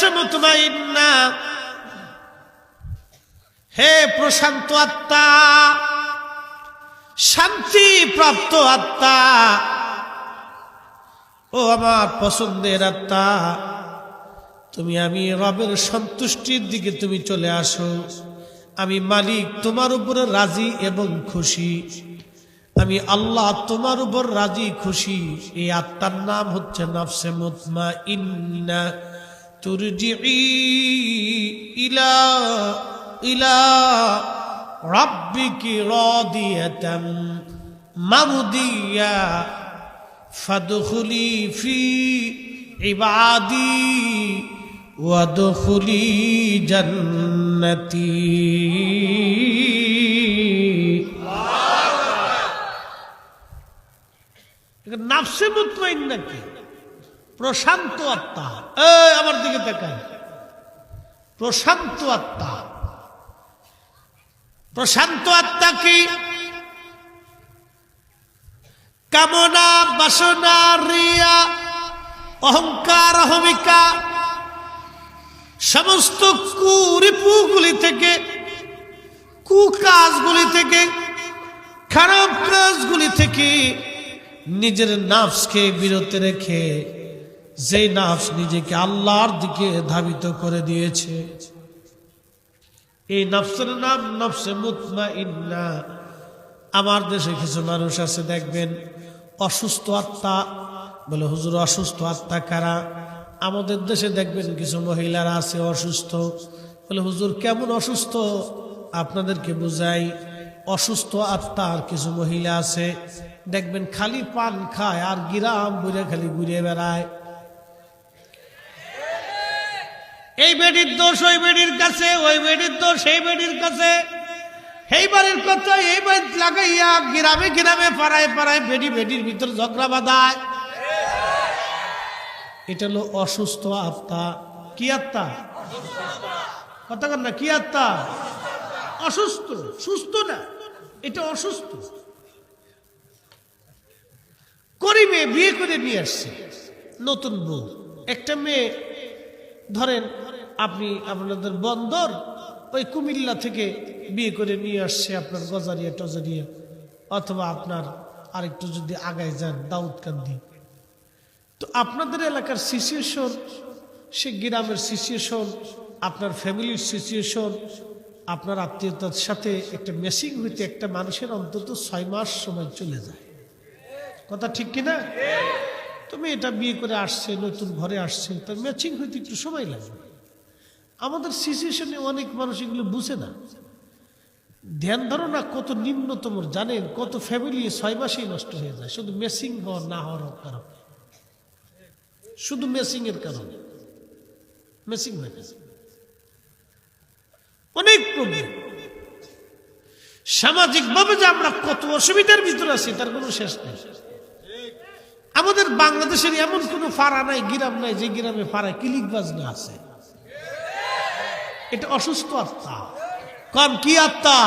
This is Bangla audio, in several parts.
নাফসে মুতমাইন্না, হে প্রশান্ত আত্মা, শান্তি প্রাপ্ত আত্মা, ও আমার পছন্দের আত্মা, তুমি আমি রবের সন্তুষ্টির দিকে তুমি চলে আসো। আমি মালিক তোমার উপর রাজি এবং খুশি, আমি আল্লাহ তোমার উপর রাজি খুশি। এই আত্মার নাম হচ্ছে নাফসে মুতমাইন্না। তুরজিই ইলা ইলা রাব্বিকি রাদিয়াতাম মারদিয়া ফাদখুলি ফি ইবাদি ওয়াদখুলি জান্নাতি। নাফসে মুতমাইন্না কি? প্রশান্ত আত্মা। আমার দিকে তাকান, প্রশান্ত আত্মা। প্রশান্ত আত্মা কি? কামনা, বাসনা, রিয়া, অহংকার, অহমিকা, সমস্ত কুরিপুগুলি থেকে, কুকাজগুলি থেকে, খারাপ কাজগুলি থেকে নিজের নাফসকে বিরত রেখে, যে নাফস নিজেকে আল্লাহর দিকে ধাবিত করে দিয়েছে, এই নাফসের নাম নাফসে মুতমাইন্না। আমার দেশে কিছু মানুষ আছে দেখবেন অসুস্থ আত্মা। বলে হুজুর অসুস্থ আত্মা কারা? আমাদের দেশে দেখবেন কিছু মহিলারা আছে অসুস্থ। বলে হুজুর কেমন অসুস্থ? আপনাদেরকে বুঝাই। অসুস্থ আত্মার কিছু মহিলা আছে দেখবেন খালি পান খায় আর গিরাম বুড়ে খালি ঘুরে বেড়ায়। এই বেডির দোষ ওই বেডির কাছে, ওই বেডির দোষ এই বেডির কাছে, এই বাড়ির কথা এই বাড়ি লাগাইয়া গ্রামে গ্রামে পাড়ায় পাড়ায় বেডি বেডির ভিতর ঝগড়া বাঁধায়। এটা হলো অসুস্থ আত্মা। কি আত্মা? কথা কর না, কি আত্মা? অসুস্থ, সুস্থ না, এটা অসুস্থ। করিমে বিয়ে করে নিয়ে আসছে নতুন বউ। একটা মেয়ে ধরেন আপনি আপনাদের বন্দর ওই কুমিল্লা থেকে বিয়ে করে নিয়ে আসছে আপনার গজারিয়া টজারিয়া, অথবা আপনার আরেকটু যদি আগায় যান দাউদকান্দি। তো আপনাদের এলাকার সিচুয়েশন, সে গ্রামের সিচুয়েশন, আপনার ফ্যামিলির সিচুয়েশন, আপনার আত্মীয়তার সাথে একটা ম্যাচিং হইতে একটা মানুষের অন্তত 6 মাস সময় চলে যায়। কথা ঠিক কিনা? তুমি এটা বিয়ে করে আসছে, নতুন ঘরে আসছে, তার ম্যাচিং হইতে একটু সময় লাগবে। আমাদের সিচুয়েশনে অনেক মানুষ এগুলো বুঝে না। ধ্যান ধরো না কত নিম্নতম, জানেন কত ফ্যামিলি 6 মাসেই নষ্ট হয়ে যায় শুধু ম্যাচিং হওয়া না হওয়ার কারণে, শুধু ম্যাচিং এর কারণে। ম্যাচিং হয়ে গেছে, অনেক প্রবলেম। সামাজিক ভাবে যে আমরা কত অসুবিধার ভিতরে আছি তার কোনো শেষ নেই। আমাদের বাংলাদেশের এমন কোন পাড়া নাই, গ্রাম নাই যে গ্রামে পাড়ায় ক্লিকবাজ না আছে। এটা অসুস্থ আত্মা। কম কি আত্মা?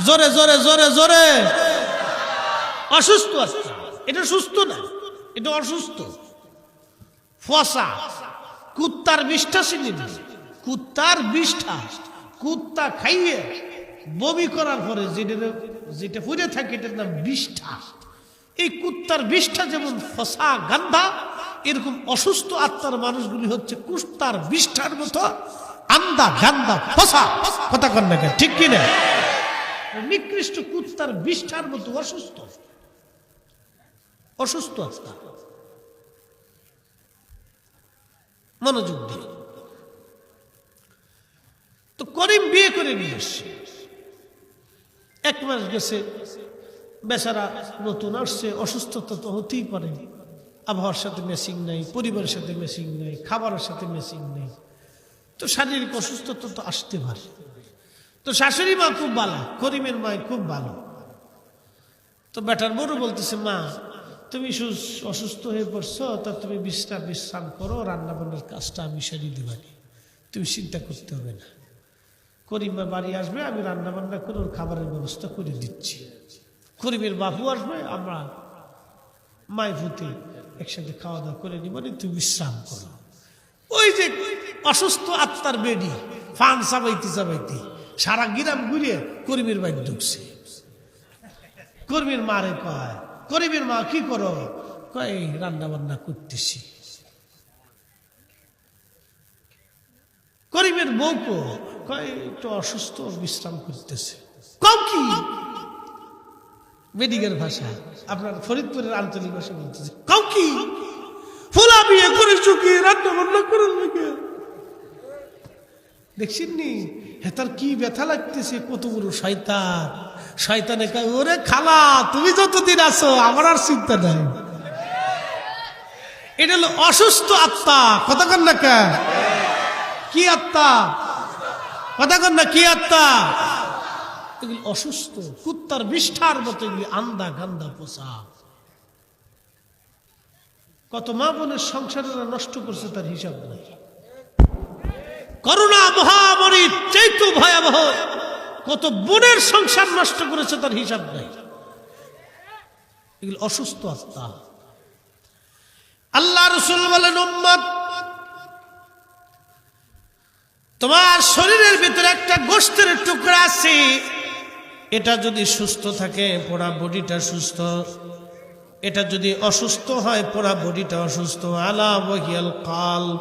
জোরে জোরে জোরে জোরে। অসুস্থ আত্মা। এটা সুস্থ না, এটা অসুস্থ। ফসা কুত্তার বিষ্ঠা চিনি না, কুত্তার বিষ্ঠা, কুত্তা খাইয়ে বমি করার পরে যেটা ফুটে থাকে এটার নাম বিষ্ঠা। এই কুত্তার বিষ্ঠা যেমন ফসা গান্ধা, এরকম অসুস্থ আত্মার মানুষগুলি হচ্ছে কুত্তার বিষ্ঠার মতো আন্দা গান্দা ফসা। কথা কন না কেন? ঠিক কিনা? নিকৃষ্ট কুত্তার বিষ্ঠার মতো অসুস্থ, অসুস্থ আত্মা। মনোযোগ দিয়ে। তো করিম বিয়ে করে নিয়ে এসছে, 1 মাস গেছে, বেচারা নতুন আসছে, অসুস্থতা তো হতেই পারে। আবহাওয়ার সাথে ম্যাচিং নাই, পরিবারের সাথে ম্যাচিং নাই, খাবারের সাথে ম্যাচিং নেই, তো শারীরিক অসুস্থতা তো আসতে পারে। তো শাশুড়ি মা খুব ভালো, করিমের মা খুব ভালো। তো বেটার বড় বলতেছে, মা তুমি অসুস্থ হয়ে পড়ছো, তা তুমি বিশ্রাম করো, রান্না বান্নার কাজটা আমি সেরে দিবানি, তুমি চিন্তা করতে হবে না। করিমা বাড়ি আসবে, আমি রান্না বান্না করে ওর খাবারের ব্যবস্থা করে দিচ্ছি। করিমের বাপু আসবে, আমরা মাই ভূতি একসাথে খাওয়া দাওয়া করে নিব, তুমি বিশ্রাম করো। ওই যে অসুস্থ আত্মার বেডি ফান চাবাইতে চাবাইতে সারা গ্রাম ঘুরে করিমের বাড়ি ঢুকছে। কর্মীর মারে কয়, করিমের মা কি করো? কয় রান্না বান্না করতেছি। করিমের বউকে কয় একটু অসুস্থ, বিশ্রাম করতেছে। কও কি? মেডিকেল ভাষা, আপনার ফরিদপুরের আঞ্চলিক ভাষা বলতেছে। কও কি? ফোলা বিয়ে করেছো কি? রান্না বান্না করেন নাকি? দেখছেন নি হেতার কি ব্যথা লাগতেছে, কত বড় শয়তান। শয়তানে কয়, ওরে খালা তুমি যতদিন আছো আমার আর চিন্তা নাই। এটা হলো অসুস্থ আত্মা। কথা কন না কে? কি আত্মা? কথা কন না, কি আত্মা? এগুলি অসুস্থ, কুত্তার বিষ্ঠার মতো এগুলি আন্দা গান্দা পোষা। কত মা বোনের সংসারেরা নষ্ট করছে তার হিসাব নাই। করোনা মহামারীর চাইতে ভয়াবহ কত বোনের সংসার নষ্ট করেছে তার হিসাব নাই। এগুলি অসুস্থ আত্মা। আল্লাহ রাসূল বলেন, উম্মত তোমার শরীরের ভিতরে একটা গোশতের টুকরা আছে, এটা যদি সুস্থ থাকে পুরা বডিটা সুস্থ, এটা যদি অসুস্থ হয় পুরা বডিটা অসুস্থ। আলা ওয়াহিয়াল কালব,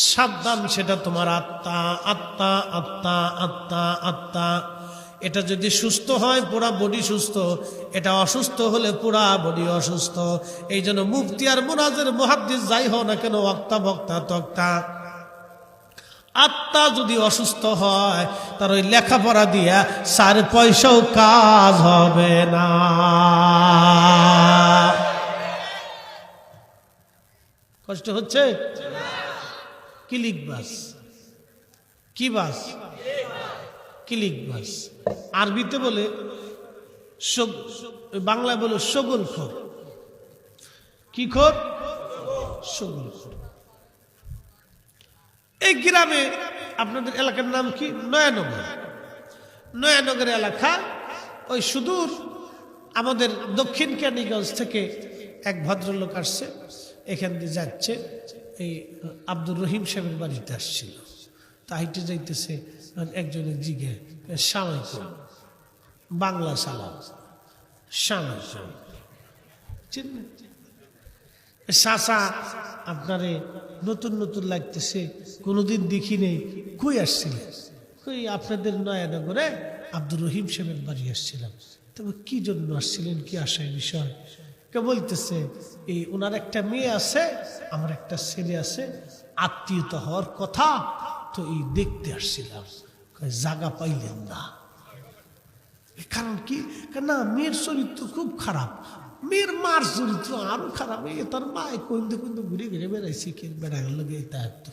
সাবধান সেটা তোমার আত্মা। আত্মা আত্মা আত্মা আত্মা। এটা যদি সুস্থ হয় পুরা বডি সুস্থ, এটা অসুস্থ হলে পুরা বডি অসুস্থ। এই জন্য মুফতি আর মুনাজের মুহাদ্দিস যাই হও না কেন, ওয়াক্তা বক্তা তক্তা, আত্মা যদি অসুস্থ হয় তার ওই লেখাপড়া দিয়া 4 পয়সাও কাজ হবে না। কষ্ট হচ্ছে? ক্লিক বাস। কি বাস? ক্লিক বাস। আরবিতে বলে বাংলায় বলে শগল খোর। কি খোর? শগল খোর। এই গ্রামে আপনাদের এলাকার নাম কি? নয়ানগর। নয়ানগর এলাকা, ওই সুদূর আমাদের দক্ষিণ কেরানীগঞ্জ থেকে এক ভদ্রলোক আসছে, এখান দিয়ে যাচ্ছে, এই আব্দুর রহিম সাহেবের বাড়িতে আসছিল। তাইতে যাইতেছে, একজনের জিগে সালামালাইকুম, বাংলা সালাম, সালাম। চাচা আপনারে নতুন নতুন লাগতেছে, কোনোদিন দেখি নেই, কই আসছিলেন? কই আপনাদের নয়ানগরে আব্দুর রহিম সাহেবের বাড়ি আসছিলাম। তবে কি জন্য আসছিলেন, কি আসার বিষয়? কে বলতেছে, এই ওনার একটা মেয়ে আছে, আমার একটা ছেলে আছে, আত্মীয়তা হওয়ার কথা, তো এই দেখতে আসছিলাম। জায়গা পাইলেন না? কারণ কি? না, মেয়ের চরিত্র খুব খারাপ, মেয়ের মার চরিত্র আরো খারাপ। এই তার মায় কইন্দে কইন্দে ঘুরে ঘুরে বেড়াইছে, কে বেড়া গেল,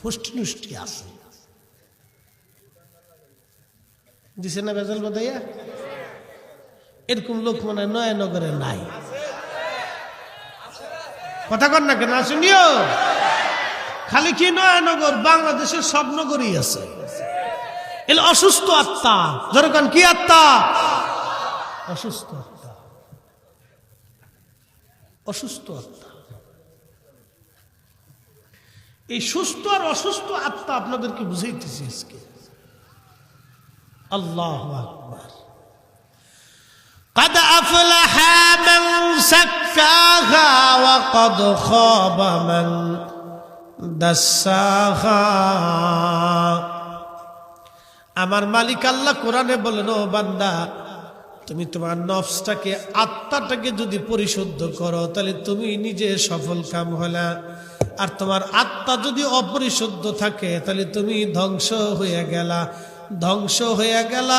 হোষ্টি নষ্টি আছে। দিছে না বেজাল বাদাইয়া? এরকম লোক মানে নয়ানগরে নাই। কথা কর না কেন? শুনিও, খালি কি নয়ানগর, বাংলাদেশের সব নগরই আছে। এলে অসুস্থ আত্মা। যেরকম কি আত্মা? অসুস্থ আত্মা। অসুস্থ আত্মা। এই সুস্থ আর অসুস্থ আত্মা আপনাদেরকে বুঝাইতেছি আজকে। আল্লাহু আকবার। قد أفلح من زكاها وقد خاب من دساها। আমার মালিক আল্লাহ কোরআনে বলেন, ও বান্দা, তুমি তোমার নফসটাকে, আত্মাটাকে যদি পরিশুদ্ধ করো তাহলে তুমি নিজে সফল কাম হলা। আর তোমার আত্মা যদি অপরিশুদ্ধ থাকে তাহলে তুমি ধ্বংস হয়ে গেলা, ধ্বংস হয়ে গেলা,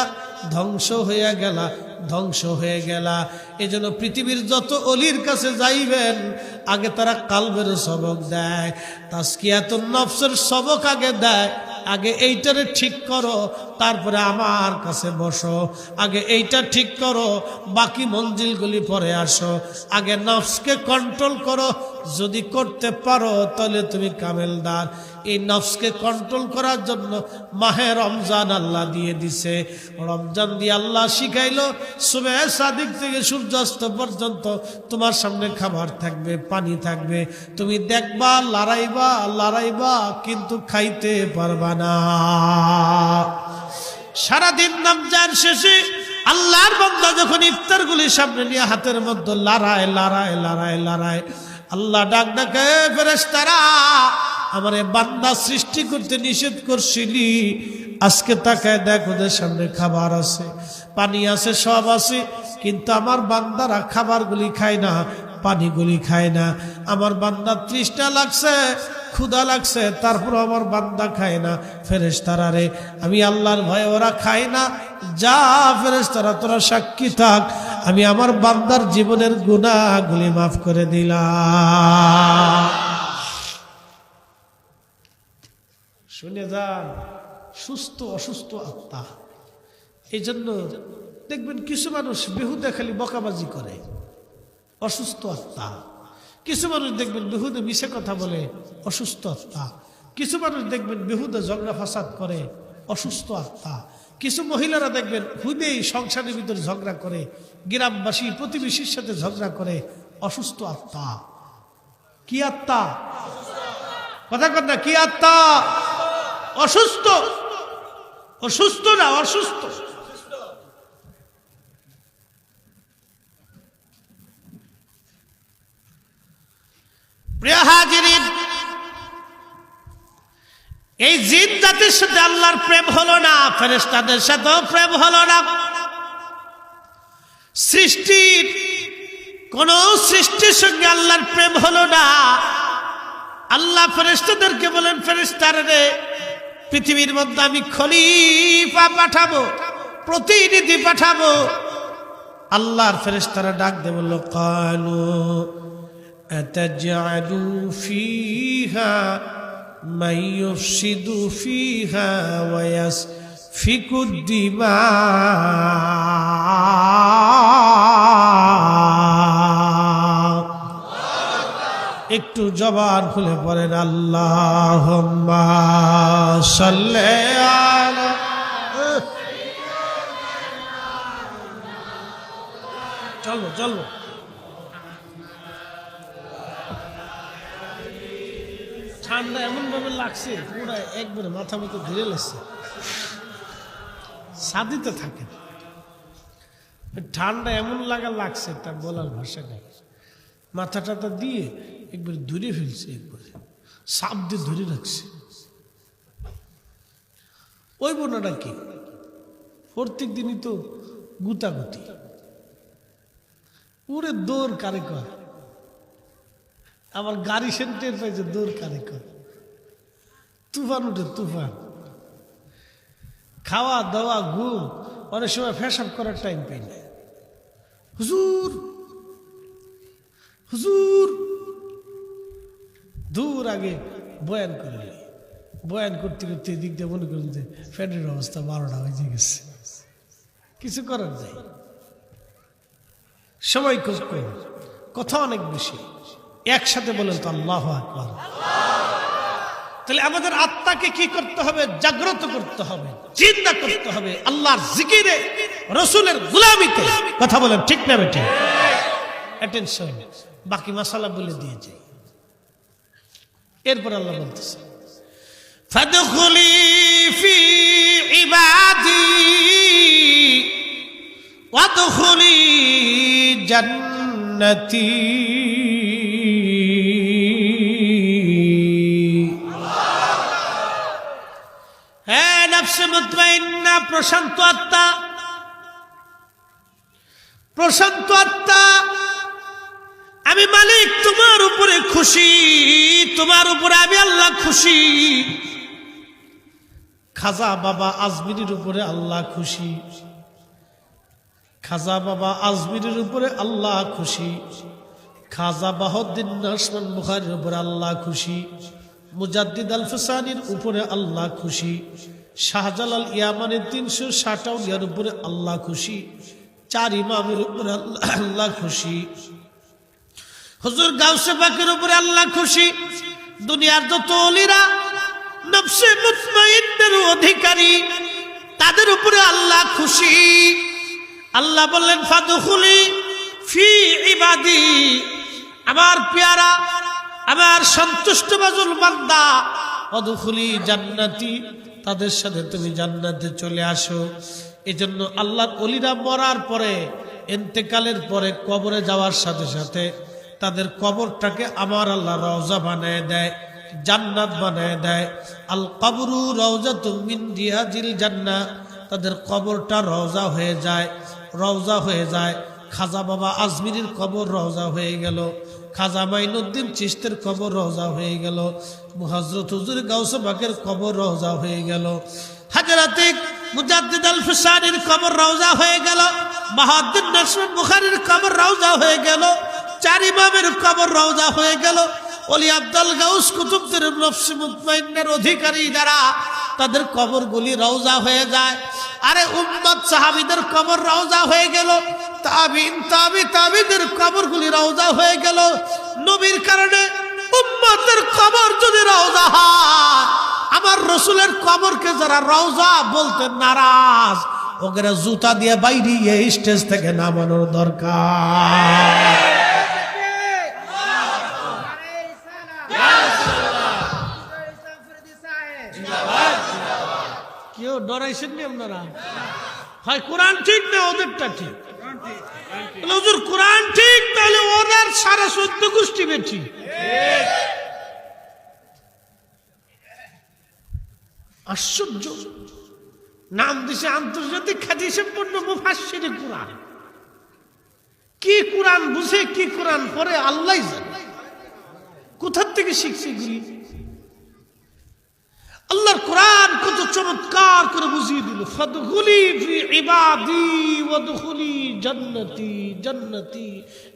ধ্বংস হয়ে গেলা, ধ্বংস হয়ে গেলা। এজন্য পৃথিবীর যত অলির কাছে যাইবেন, আগে তারা কালবের সবক দেয়, তাজকিয়াতুন নফসের সবক আগে দেয়। আগে এইটারে ঠিক করো, তারপরে আমার কাছে বসো। আগে এইটা ঠিক করো, বাকি মঞ্জিলগুলি পরে আসো। আগে নফসকে কন্ট্রোল করো, যদি করতে পারো তাহলে তুমি কামেলদার। এই নফসকে কন্ট্রোল করার জন্য মাহে রমজান আল্লাহ দিয়ে দিছে। রমজান দিয়ে আল্লাহ শিখাইলো সুবহ সাদিক থেকে সূর্যাস্ত পর্যন্ত তোমার সামনে খাবার থাকবে, পানি থাকবে, তুমি দেখবা, লড়াইবা কিন্তু খাইতে পারবা না। সারাদিন রমজান শেষে আল্লাহর বান্দা যখন ইফতারগুলি সামনে নিয়ে হাতের মধ্যে লড়ায়, আল্লাহ ডাক ডাকে, ফেরেশতারা আমারে বান্দা সৃষ্টি করতে নিষেধ করছিলি, আজকে তাকায় দেখ ওদের সামনে খাবার আছে, পানি আছে, সব আছে, কিন্তু আমার বান্দারা খাবারগুলি খায় না, পানিগুলি খায় না। আমার বান্দা তৃষ্ণা লাগছে, ক্ষুধা লাগছে, তারপর আমার বান্দা খায় না। ফেরেশতারা রে, আমি আল্লাহর ভয়ে ওরা খায় না, যা ফেরেশতারা তোরা সাক্ষী থাক, আমি আমার বান্দার জীবনের গুনাহগুলি মাফ করে দিলাম। শুনে যান, সুস্থ অসুস্থ আত্মা। এই জন্য দেখবেন কিছু মানুষ বেহুদা খালি বকাবাজি করে, অসুস্থ আত্মা। কিছু মানুষ দেখবেন বেহুদা মিশে কথা বলে, অসুস্থ আত্মা। কিছু মানুষ দেখবেন বেহুদা ঝগড়া ফাসাদ করে, অসুস্থ আত্মা। কিছু মহিলারা দেখবেন হুদেই সংসারের ভিতর ঝগড়া করে, গ্রামবাসী প্রতিবেশীর সাথে ঝগড়া করে, অসুস্থ আত্মা। কি আত্মা? কথা কর না, কি আত্মা? অসুস্থ। অসুস্থ না, অসুস্থ। প্রিয় হাজিরিন, এই জিন জাতির সাথে আল্লাহর প্রেম হলো না, ফেরেশতাদের সাথেও প্রেম হলো না। সৃষ্টির কোন সৃষ্টির সঙ্গে আল্লাহর প্রেম হলো না। আল্লাহ ফেরেশতাদেরকে বলেন, ফেরেশতারা রে, পৃথিবীর মধ্যে আমি খলিফা পাঠাবো, প্রতিনিধি পাঠাবো। আল্লাহর ফেরেশতারা ডাক দিয়ে বলল, কালু আতাজআলু ফীহা মান ইউফসিদু ফীহা ওয়া ইয়াসফিকুদ দিমা। একটু জবান খুলে পড়েন আল্লাহুম্মা সাল্লি আলা। চলো চলো, ঠান্ডা এমন ভাবে লাগছে, পুরো একবারে মাথা মতো ধরে লাগছে, সাদিতে থাকে। ঠান্ডা এমন লাগছে, তা বলার ভাষা নেই। মাথা টাথা দিয়ে একবার ধরে ফেলছে, একবারে সাপ দিয়ে ধরে রাখছে। ওই বোনাটা কি প্রত্যেক দিনই তো গুতাগুতি, পুরে দৌড় কারে কর, আমার গাড়ি সেন্টের পাইছে দৌড় কারে কর, তুফান উঠে তুফান, খাওয়া দাওয়া ঘুম, অনেক সময় ফ্যাশন করার টাইম পাই না। হুজুর হুজুর দূর আগে বয়ান করলে, বয়ান করতে করতে এদিক দিয়ে মনে করেন যে ফ্যানের অবস্থা 12টা বেজে গেছে, কিছু করার যায়। সময় খোঁজ কম, কথা অনেক বেশি, একসাথে বলেন তো আল্লাহু আকবার। তাহলে আমাদের আত্মাকে কি করতে হবে? জাগ্রত করতে হবে, চিন্তা করতে হবে আল্লাহর জিকিরে, রসুলের গোলামিতে। কথা বলেন ঠিক না বেটি? অ্যাটেনশন। বাকি মাসালা বলে দিয়ে যাই। এরপর আল্লাহ বলতেছে, ফাদখুলি ফি ইবাদি ওয়াদখুলি জান্নাতি। হ্যাঁ নফসে মুতমাইন্না, প্রশান্ত আত্মা, প্রশান্ত আত্মা, আমি মালিক তোমার উপরে খুশি, তোমার উপরে আমি আল্লাহ খুশি। খাজা বাবা আজমিরের উপরে আল্লাহ খুশি, খাজা বাবা আজমিরের উপরে আল্লাহ খুশি, খাজা বাহাউদ্দিন নাশমান বুখারীর উপরে আল্লাহ খুশি, মুজাদ্দিদ আল ফসানির উপরে আল্লাহ খুশি, শাহজালাল ইয়ামানের 360 আউলিয়ার উপরে আল্লাহ খুশি, 4 ইমামের উপরে আল্লাহ খুশি, হুজুর গাউসে পাকের উপরে আল্লাহ খুশি, দুনিয়ার যত ওলিরা নফসে মুতমাইন্নার অধিকারী তাদের উপরে আল্লাহ খুশি। আল্লাহ বললেন ফাদখুলি ফি ইবাদি, আমার পেয়ারা আমার সন্তুষ্টভাজন বান্দা, ওয়াদখুলি জান্নাতি, তাদের সাথে তুমি জান্নাতে চলে আসো। এজন্য আল্লাহর ওলিরা মরার পরে, ইন্তেকালের পরে কবরে যাওয়ার সাথে সাথে তাদের কবরটাকে আমার আল্লাহ রওজা বানায় দেয়, জান্নাত বানায় দেয়। আল কবরু রওজাতুম মিন রিয়াজিল জান্নাহ, তাদের কবরটা রওজা হয়ে যায়, রওজা হয়ে যায়। খাজা বাবা আজমিরের কবর রওজা হয়ে গেল, খাজা মাইনুদ্দিন চিশতের কবর রওজা হয়ে গেল, হযরত হুজুর গাউসে পাকের কবর রওজা হয়ে গেল, হযরতে মুজাদ্দিদ আল ফিসানির কবর রওজা হয়ে গেল, বাহাউদ্দিন নাসরুল বুখারীর কবর রওজা হয়ে গেল, 4 ইমামের কবর রওজা হয়ে গেল। ওলি আব্দুল গাউস কুতুবদের নফসে মুতমাইন্নার অধিকারী যারা, তাদের কবরগুলি রওজা হয়ে যায়। আরে উম্মত সাহাবীদের কবর রওজা হয়ে গেল, তাবিন তাবিদের কবরগুলি রওজা হয়ে গেল। নবীর কারণে উম্মতের কবর যদি রওজা হয়, আমার রাসূলের কবরকে যারা রওজা বলতে নারাজ, ওগেরা জুতা দিয়ে বাইরে এই স্টেজ থেকে নামানোর দরকার। কেউ ডরাইছেন নি আপনারা? হয় কোরআন ঠিক না ওদেরটা ঠিক? হুজুর কোরআন ঠিক, তাহলে ওনার 14.5 গোষ্ঠী বেঠি। আশ্চর্য, নাম দিছে আন্তর্জাতিক খ্যাতি সম্পন্ন মুফাসসিরে কোরআন। কি কোরআন বুঝে, কি কোরআন পড়ে আল্লাহই জানে। কোথা থেকে শিখছে এগুলি? আল্লাহর কোরআন কত চমৎকার করে বুঝিয়ে দিল, ফাদখুলি ফি ইবাদি ওয়াদখুলি জান্নাতি জান্নাতি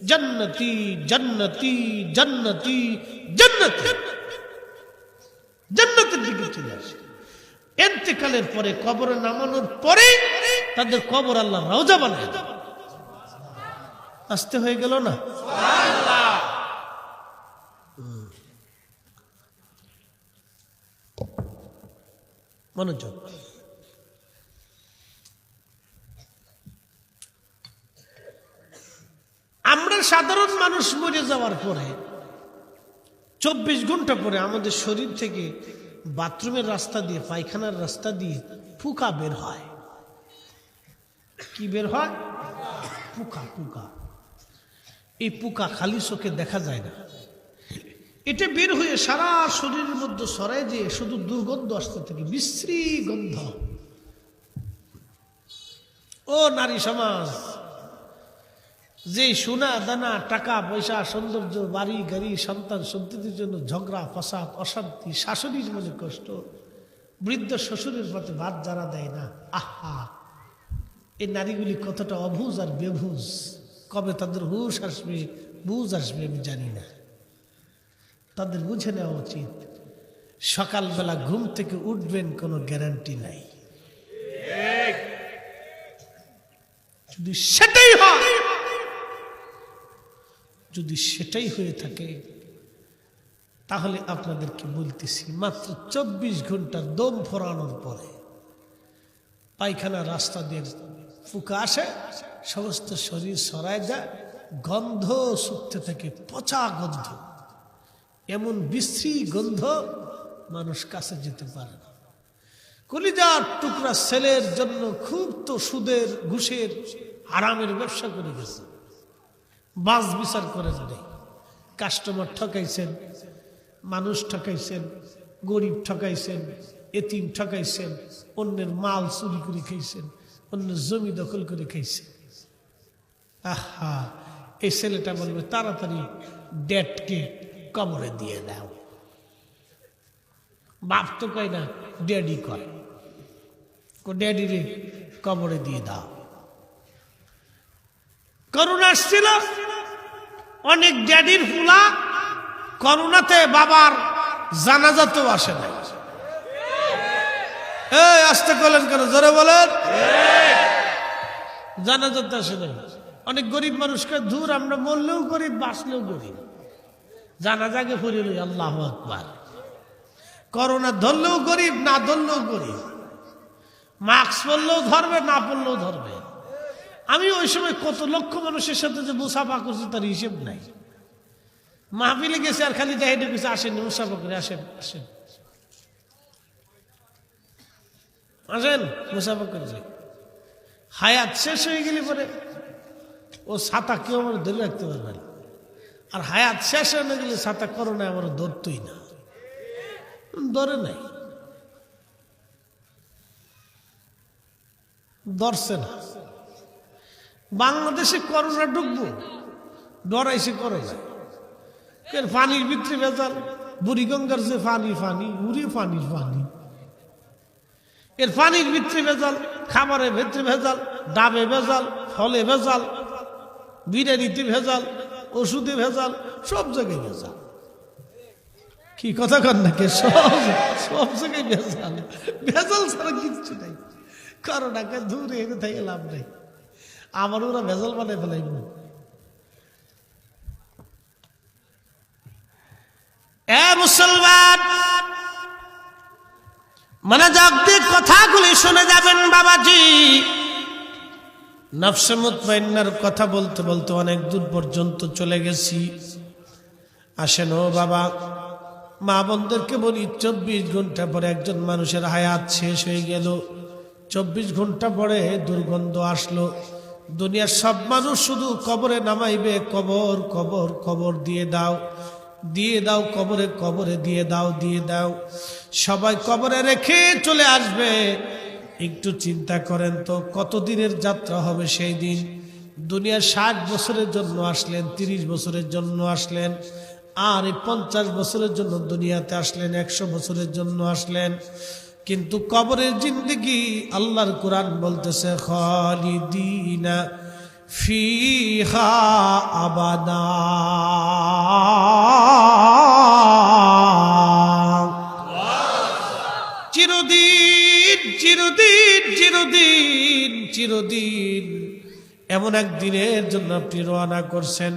জান্নাতি জান্নাতি জান্নাতি জান্নাতি, জান্নাতের দিকে চলে আসে। ইন্তেকালের পরে, কবরে নামানোর পরে তাদের কবর আল্লাহ রওজা বানায় দেয়। আসতে হয়ে গেল না? সুবহানাল্লাহ। মনোযোগ। আমরা সাধারণ মানুষ মরে যাওয়ার পরে 24 ঘন্টা পরে আমাদের শরীর থেকে বাথরুমের রাস্তা দিয়ে, পায়খানার রাস্তা দিয়ে পোকা বের হয়। কি বের হয়? পোকা। পোকা, এই পোকা খালি চোখে দেখা যায় না, এটা বের হয়ে সারা শরীরের মধ্যে ছড়ায়, যে শুধু দুর্গন্ধ আসতে থাকে, বিশ্রী গন্ধ। ও নারী সমাজ, যে সোনা দানা, টাকা পয়সা, সৌন্দর্য, বাড়ি গাড়ি, সন্তান সন্ততির জন্য ঝগড়া ফাসাদ, অশান্তি, শাশুড়ির মনে কষ্ট, বৃদ্ধ শ্বশুরের পথে ভাত যারা দেয় না, আহা, এই নারীগুলি কতটা অবুঝ আর বেবুঝ। কবে তাদের হুশ আসবে, বুঝ আসবে আমি জানি না। তাদের বুঝে নেওয়া উচিত, সকালবেলা ঘুম থেকে উঠবেন কোনো গ্যারান্টি নাই। যদি সেটাই হয়, যদি সেটাই হয়ে থাকে, তাহলে আপনাদেরকে বলতেছি, মাত্র 24 ঘন্টা দম ফোরানোর পরে পায়খানা রাস্তা দিয়ে পোকা আসে, সমস্ত শরীর ছড়ায় যায়, গন্ধ শুকতে থাকে, পচা গন্ধ, এমন বিশ্রী গন্ধ, মানুষ কাছে যেতে পারে না। কলিজার টুকরা ছেলের জন্য খুব তো সুদের, ঘুষের, হারামের ব্যবসা করে গেছে, বাস বিচার করেন নেই, কাস্টমার ঠকাইছেন, মানুষ ঠকাইছেন, গরিব ঠকাইছেন, এতিম ঠকাইছেন, অন্যের মাল চুরি করে খাইছেন, অন্যের জমি দখল করে খাইছেন। আহা, এই ছেলেটা বলবে তাড়াতাড়ি ডেটকে কবরে দিয়ে দাও। বাপ তো কয় না, ড্যাডি কয়, ড্যাডি রে কবরে দিয়ে দাও। করোনা আসছিল, অনেক ড্যাডির ফুলা করোনাতে বাবার জানাজাতেও আসে না। এই আসতে করলেন কেন, জোরে বলেন। জানাজাতে আসে নাই। অনেক গরিব মানুষকে দূর, আমরা মরলেও গরিব, বাঁচলেও গরিব। জানাজাকে পড়ে লই, আল্লাহু আকবার। করোনা ধরলেও গরিব, না ধরলেও গরিব। মাস্ক পরলেও ধরবে, না পরলেও ধরবে। আমি ওই সময় কত লক্ষ মানুষের সাথে যে মুসাফা করছি তার হিসেব নাই। মাহফিলে গেছে আর খালি দেখে কিছু আসেন, মুসাফা করে আসেন, আসেন, আসেন, মুসাফা করে যাই। হায়াত শেষ হয়ে গেলে পরে ও ছাতা কেউ আমার ধরে রাখতে পারবে না। আর হায়াত শেষ হয়ে গেলে ছাতা করোনা আমার ধরতই না, ধরে নাই, ধরছে না। বাংলাদেশে করোনা ঢুকবো, ডরাইছে করোনা। পানির ভিতরে ভেজাল, বুড়িগঙ্গার যে পানি, পানি উড়ে পানির পানি, এর পানির ভিতরে ভেজাল, খাবারের ভিতরে ভেজাল, ডাবে ভেজাল, ফলে ভেজাল, বিরিয়ানিতে ভেজাল, ওষুধে ভেজাল, সব জায়গায় ভেজাল। কি কথা কন নাকি? সব জায়গায় ভেজাল, ভেজাল ছাড়া কিচ্ছু নাই। করোনাকে দূরে এনে থেকে লাভ নেই। আমার ওরা ভেজাল বানাই ফেলাইব। এ মুসলমান, মনোযোগ দিয়ে কথাগুলি শুনে যাবেন বাবাজি। নফসে মুতমাইন্নার কথা বলতে বলতে অনেক দূর পর্যন্ত চলে গেছি। আসেন ও বাবা, মা বোনদেরকে বলি, 24 ঘন্টা পরে একজন মানুষের হায়াত শেষ হয়ে গেল। 24 ঘন্টা পরে দুর্গন্ধ আসলো। দুনিয়ার সব মানুষ শুধু কবরে নামাইবে, কবর কবর কবর, দিয়ে দাও দিয়ে দাও, কবরে কবরে দিয়ে দাও, দিয়ে দাও। সবাই কবরে রেখে চলে আসবে। একটু চিন্তা করেন তো, কতদিনের যাত্রা হবে সেই দিন। দুনিয়ার 60 বছরের জন্য আসলেন, 30 বছরের জন্য আসলেন, আর 50 বছরের জন্য দুনিয়াতে আসলেন, 100 বছরের জন্য আসলেন। কিন্তু কবরের জিন্দেগি, আল্লাহর কোরআন বলতেছে, খালিদিনা ফিহা আবাদা। চিরদিন চিরদিন চিরদিন চিরদিন। এমন একদিনের জন্য আপনি রওনা করছেন,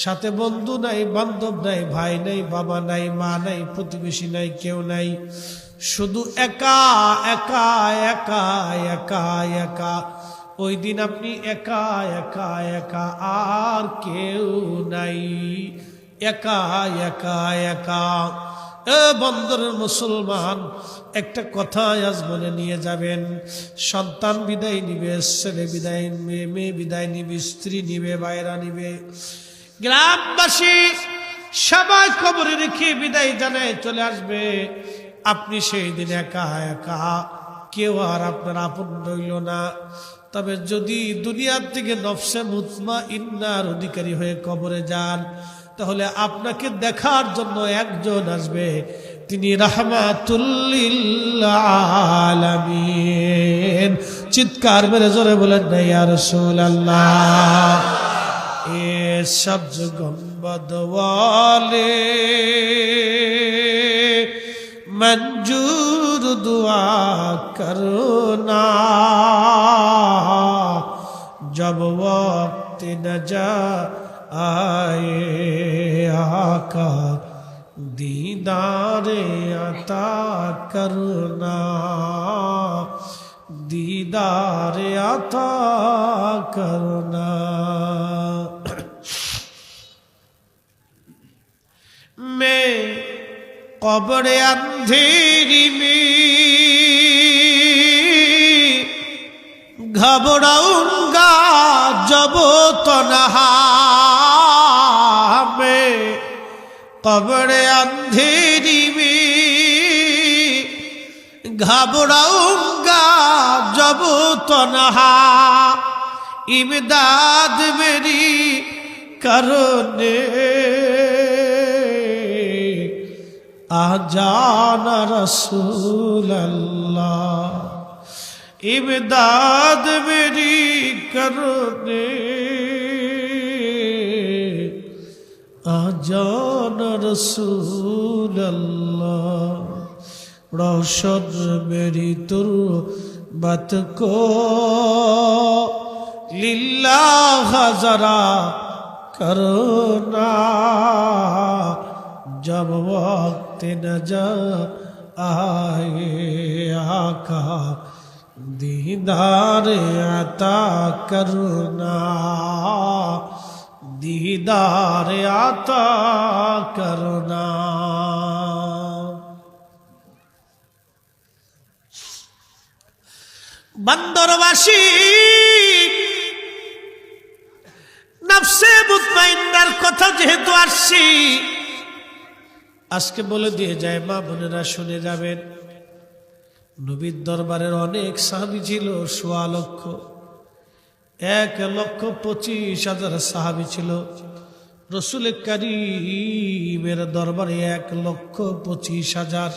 সাথে বন্ধু নাই, বান্ধব নাই, ভাই নাই, বাবা নাই, মা নাই, প্রতিবেশী নাই, কেউ নাই। শুধু একা একা একা একা একা। ওই দিন আপনি একা একা একা, আর কেউ নাই, একা একা একা। বন্দরের মুসলমান, একটা কথা আজ মনে নিয়ে যাবেন। সন্তান বিদায় নিবে, ছেলে বিদায় নিবে, মেয়ে বিদায় নিবে, স্ত্রী নিবে, ভাইরা নিবে, গ্রামবাসী সবাই কবরে রেখে বিদায় জানায় চলে আসবে। আপনি সেই দিন একা একা, কেউ আর আপনার আপন রইল না। তবে যদি দুনিয়ার থেকে নফসে মুতমাইন্নার অধিকারী হয়ে কবরে যান, তাহলে আপনাকে দেখার জন্য একজন আসবে, তিনি রাহমাতুল লিল আলামিন। চিৎকার মেরে জোরে বলেন না ইয়া রাসূলুল্লাহ। এ সবজ গম্বদ ওয়ালে मंजूर दुआ करना, जब वक्त नजा आए आका दीदार अता करना, दीदार अता करना। मैं कब्र अंधेरी में घबराऊंगा जब तन्हा में, कब्र अंधेरी में घबराऊंगा जब तन्हा, इमदाद मेरी करने आजाना रसूल अल्लाह, इमदाद मेरी करने आजाना रसूल अल्लाह। रोशन मेरी तुर्बत को लिल्लाह जरा करना जब वक्त नजा आए आका दीदार अता करना दीदार अता करना। बंदरवासी नफ्से मुतमाइन्नार कथा जेहेतु आसছি আজকে বলে দিয়ে যায়, মা বোনেরা শুনে যাবেন। নবীর দরবারের অনেক সাহাবী ছিল, ১৬ লক্ষ, ১,২৫,০০০ সাহাবী ছিল। রসুল কারীমের দরবারে ১,২৫,০০০।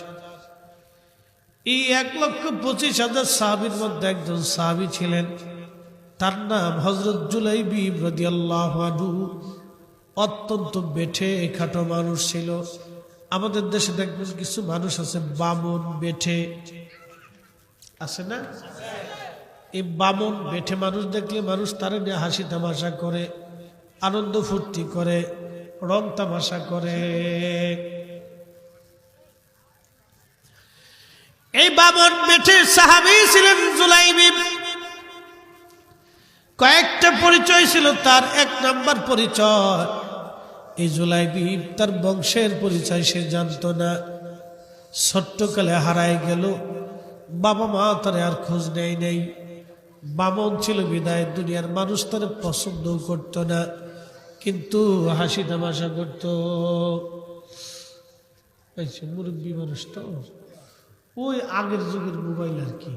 এই ১,২৫,০০০ সাহাবীর মধ্যে একজন সাহাবী ছিলেন, তার নাম হযরত জুলাইবী রাদিয়াল্লাহু আনহু। অত্যন্ত বেঠে খাটো মানুষ ছিল। আমাদের দেশে দেখবেন কিছু মানুষ আছে বামন বেঠে, আছে না? এই বামন বেঠে মানুষ দেখলে মানুষ তার নিয়ে হাসি তামাশা করে, আনন্দ ফুর্তি করে, রং তামাশা করে। এই বামন বেঠে সাহাবী ছিলেন জুলাইবী। কয়েকটা পরিচয় ছিল তার। ১ নাম্বার পরিচয়, এই জুলাইবী তার বংশের পরিচয় সে জানতো না। ছোট্টকালে হারায় গেল, বাবা মা তার আর খোঁজ নেই নেই। বামন ছিল বিদায় দুনিয়ার মানুষ তার পছন্দও করত না, কিন্তু হাসি তামাশা করত। মুরব্বী মানুষ তো, ওই আগের যুগের মোবাইল আর কি।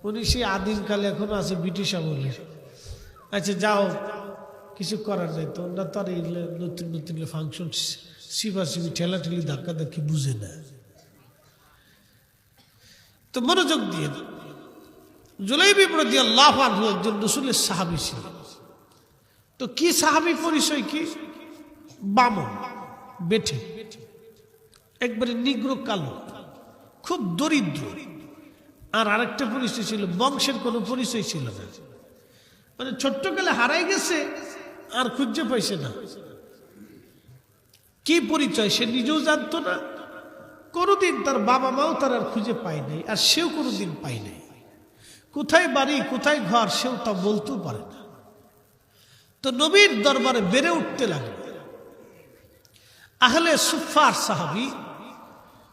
উনি সে আদিমকালে এখনো আছে, ব্রিটিশ আমলের। আচ্ছা যাও, কিছু করার নাই তো, ওরা তো আর নতুন নতুন ফাংশন সিবাসিবি ঠেলাঠেলি ধাক্কা ধাক্কি বুঝে না। তো মনোযোগ দিয়ে, জুলাইবী রাদিয়াল্লাহু আনহু একজন রাসূলের সাহাবী ছিল। তো কি সাহাবী পরিচয় কি? বামন বেঠে, একবারে নিগ্র কালো, খুব দরিদ্র। আর আরেকটা পরিচয় ছিল, বংশের কোনো পরিচয় ছিল না, মানে ছোট্টকালে হারাই গেছে আর খুঁজে পাইছে না। কি পরিচয় সে নিজেও জানতো না, কোনোদিন তার বাবা মাও তার আর খুঁজে পায় নাই, আর সেও কোনোদিন পায় নাই। কোথায় বাড়ি কোথায় ঘর সেও তা বলতেও পারে না। তো নবীর দরবারে বেড়ে উঠতে লাগলো। আহলে সুফার সাহাবী,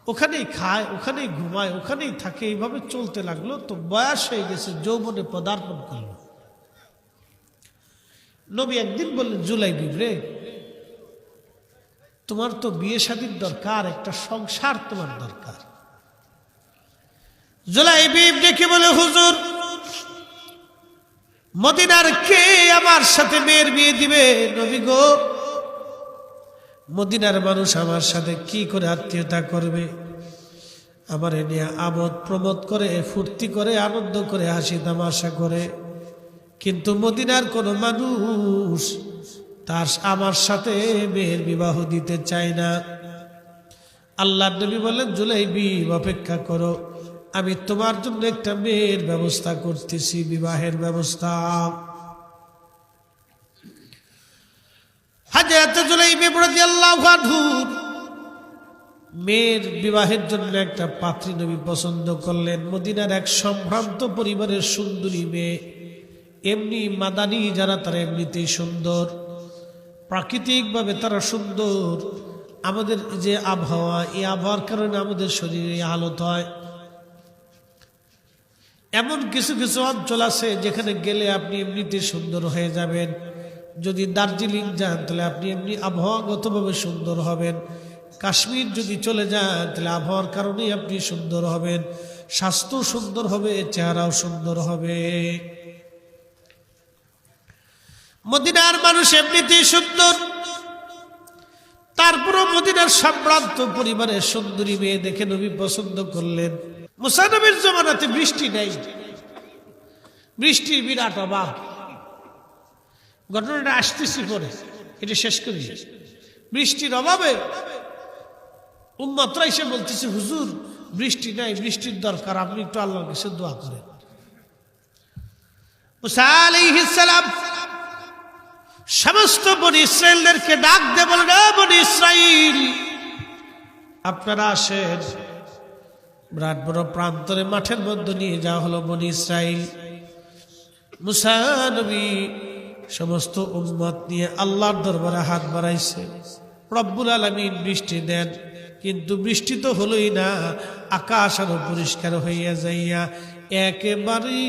ওখানেই খায়, ওখানেই ঘুমায়, ওখানেই থাকে, এইভাবে চলতে লাগলো। তো বয়স হয়ে গেছে, যৌবনে পদার্পণ করলো। নবী একদিন বললেন, জুলাইবী রে, তোমার তো বিয়ে শাদীর দরকার, একটা সংসার তোমার দরকার। জুলাইবী ডেকে বলে, হুজুর, মদিনার কে আমার সাথে মেয়ের বিয়ে দিবে? নবী গো, মদিনার মানুষ আমার সাথে কি করে আত্মীয়তা করবে? আমার নিয়ে আমোদ প্রমোদ করে, ফুর্তি করে, আনন্দ করে, হাসি তামাশা করে, কিন্তু মদিনার কোনো মানুষ তার আমার সাথে মেয়ের বিবাহ দিতে চায় না। আল্লাহর নবী বললেন, জুলাইবী অপেক্ষা করো, আমি তোমার জন্য একটা মেয়ের ব্যবস্থা করতেছি, বিবাহের ব্যবস্থা। হযরত জুলাইবী রাদিয়াল্লাহু আনহু মেয়ের বিবাহের জন্য একটা পাত্রী নবী পছন্দ করলেন। মদিনার এক সম্ভ্রান্ত পরিবারের সুন্দরী মেয়ে, এমনি মাদানী যারা তারা এমনিতেই সুন্দর, প্রাকৃতিকভাবে তারা সুন্দর। আমাদের যে আবহাওয়া, এই আবহাওয়ার কারণে আমাদের শরীরে হালত হয়। এমন কিছু কিছু অঞ্চল আছে যেখানে গেলে আপনি এমনিতে সুন্দর হয়ে যাবেন। যদি দার্জিলিং যান তাহলে আপনি এমনি আবহাওয়াগতভাবে সুন্দর হবেন। কাশ্মীর যদি চলে যান তাহলে আবহাওয়ার কারণেই আপনি সুন্দর হবেন, স্বাস্থ্য সুন্দর হবে, চেহারাও সুন্দর হবে। মদিনার মানুষ এমনিতেই সুন্দর, তারপরও মদিনার সম্ভ্রান্ত পরিবারের সুন্দরী মেয়ে দেখে নবী পছন্দ করলেন। মুসা নবীর জমানাতে বৃষ্টি নেই, বৃষ্টির বিরাট অভাব। ঘটনাটা আসতেছি পরে, এটা শেষ করি। বৃষ্টির অভাবে উম্মতরা এসে বলতেছে, হুজুর বৃষ্টি নাই, বৃষ্টির দরকার, আপনি একটু আল্লাহর কাছে দোয়া করেন। মুসা আলাইহিস সালাম সমস্ত বনি ইসরাইলদেরকে ডাক দিয়ে বলেন, ও বনি ইসরাইল, আপনারা আসেন। বিরাট বড় প্রান্তরে মাঠের মধ্যে নিয়ে যাওয়া হলো বনি ইসরাইল। মুসা নবী সমস্ত উম্মত নিয়ে আল্লাহর দরবারে হাত বাড়াইছে, রব্বুল আলামিন বৃষ্টি দেন। কিন্তু বৃষ্টি তো হলোই না, আকাশ আরো পরিষ্কার হইয়া যাইয়া একেবারেই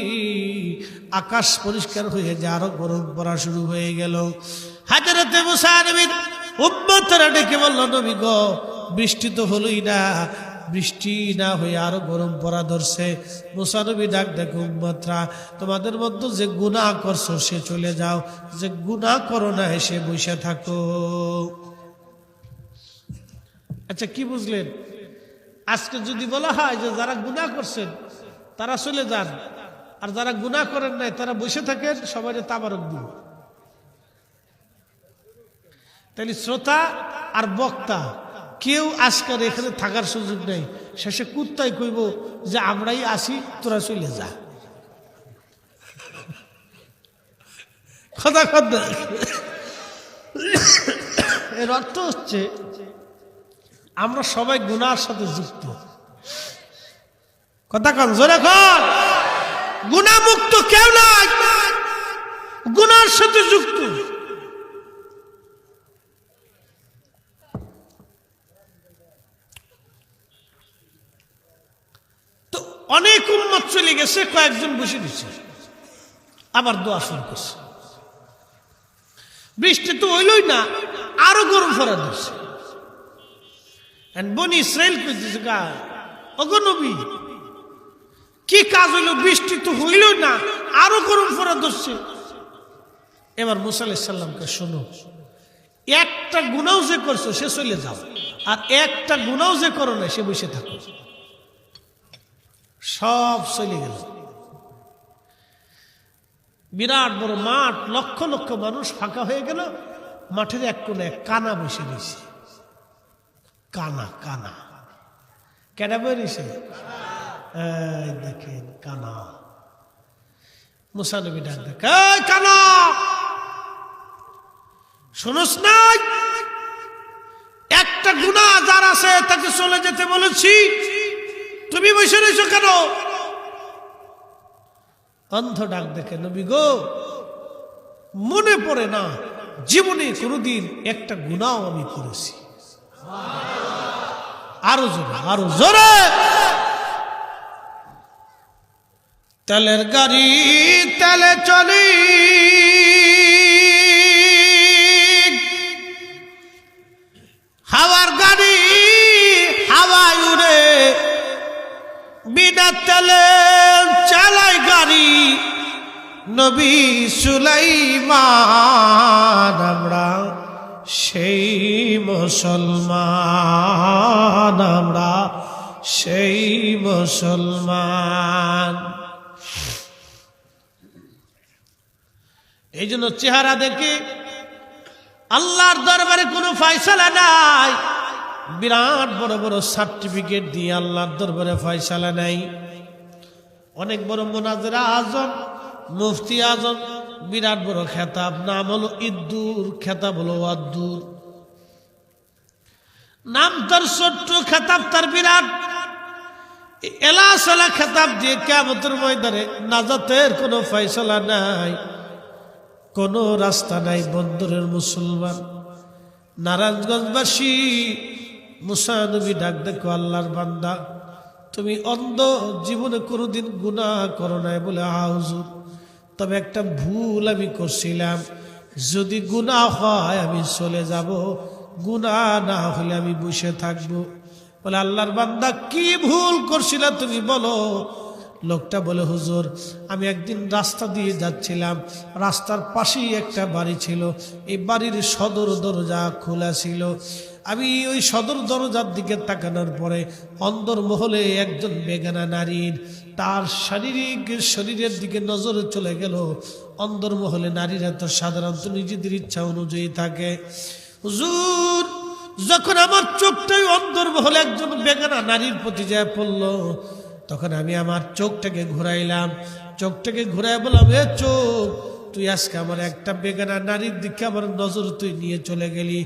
আকাশ পরিষ্কার হয়ে যায়, আরো গরম পড়া শুরু হয়ে গেল। হযরতে মুসা নবীর উম্মতরা ডেকে বলল, নবী গো, বৃষ্টি তো হলোই না, বৃষ্টি না হয়ে আরো গরম পড়া ধরছে। মুসা নবী ডাক দেখো, উম্মতরা, তোমাদের মধ্যে যে গুনাহ করছো সে চলে যাও, যে গুনাহ করো না সে বসে থাকো। আচ্ছা, কি বুঝলেন? আজকে যদি বলা হয় যে যারা গুনাহ করছেন তারা চলে যান, আর যারা গুনাহ করেন নাই তারা বসে থাকেন, সবাই তাবারক দিব, তাহলে শ্রোতা আর বক্তা কেউ আজকের এখানে থাকার সুযোগ নেই। শেষে কুত্তাই কইব যে আমরাই আসি, তোরা চলে যা। কথা কথা এর অর্থ হচ্ছে আমরা সবাই গুনার সাথে যুক্ত। কথা কন, জোরে কন। গুনাহ মুক্ত কেউ নাই, গুনার সাথে যুক্ত। তো অনেক উম্মত চলে গেছে, কয়েকজন বসে দিচ্ছে, আবার দোয়া শুরু করছে। বৃষ্টি তো হইলই না, আরো গরম ফরা দিচ্ছে। বনি ইসরাইল কইতেছে, ওগো নবী, কি কাজ হইল? বৃষ্টি তো হইলই না, আরো গরম ফরা ধরছে। এবার মুসা আলাইহিস সালামকে, শোনো, একটা গুনাহ যে করছো সে চলে যাও, আর একটা গুনাহ যে করো না সে বসে থাকো। সব চলে গেল। বিরাট বড় মাঠ, লক্ষ লক্ষ মানুষ, ফাঁকা হয়ে গেল। মাঠের এক কোণে কানা বসে রয়েছে। কানা কানা কেডা বসে? দেখেন কানা। মুসা নবী ডাক দেখ, কানা, শোনস নাই? একটা গুনাহ যার আছে তাকে চলে যেতে বলেছি, তুমি বসে রয়েছো কেন? অন্ধ ডাক দেখে, নবী গো, মনে পড়ে না জীবনে কোনোদিন একটা গুনাহ আমি করেছি। আরো জোরে, আরো জোরে। তেলের গাড়ি তেলে চলি, হাওয়ার গাড়ি হাওয়ায় উড়ে, বিনা তেলে চালাই গাড়ি নবী সুলাইমান। আমরা সেই মুসলমান, আমরা সেই মুসলমান। এই জন্য চেহারা দেখে আল্লাহর দরবারে কোনো ফয়সালা নাই। বিরাট বড় বড় সার্টিফিকেট দিয়ে আল্লাহর দরবারে ফয়সালা নাই। অনেক বড় মুনাজির আজম, মুফতি আজম, বিরাট বড় খেতাব, নাম হলো ইদ্দুর, খেতাব হলো ওয়াদ্দুর। নাম তার ছোট্ট, খেতাব তার বিরাট। এলাসালা খেতাব দিয়ে কিয়ামতের ময়দানে নাজাতের কোনো ফয়সালা নাই, কোনো রাস্তা নাই। বন্দরের মুসলমান, নারায়ণগঞ্জবাসী, মুসা নবী ডাক দেখো, আল্লাহর বান্দা, তুমি অন্ধ, জীবনে কোনোদিন গুনাহ করো নাই বলে, হুজুর, তবে একটা ভুল আমি করছিলাম, যদি গুনাহ হয় আমি চলে যাব, গুনাহ না হলে আমি বসে থাকবো। বলে, আল্লাহর বান্দা, কি ভুল করছিলা তুমি বলো? লোকটা বলে, হুজুর, আমি একদিন রাস্তা দিয়ে যাচ্ছিলাম, রাস্তার পাশেই একটা বাড়ি ছিল, এই বাড়ির সদর দরজা খোলা ছিল। আমি ওই সদর দরজার দিকে তাকানোর পরে অন্দরমহলে একজন বেগানা নারীর, তার শরীরের দিকে নজর চলে গেল। অন্দরমহলে নারীরা তো সাধারণত নিজেদের ইচ্ছা অনুযায়ী থাকে। হুজুর, যখন আমার চোখটাই অন্তর্বহল একজন বেগানা নারীর প্রতি যায় পড়ল, তখন আমি আমার চোখটাকে ঘুরাইলাম। চোখটাকে ঘুরাই বললাম, এ চোখ, তুই আজকে আমার একটা বেগানা নারীর দিকে আমার নজর তুই নিয়ে চলে গেলি,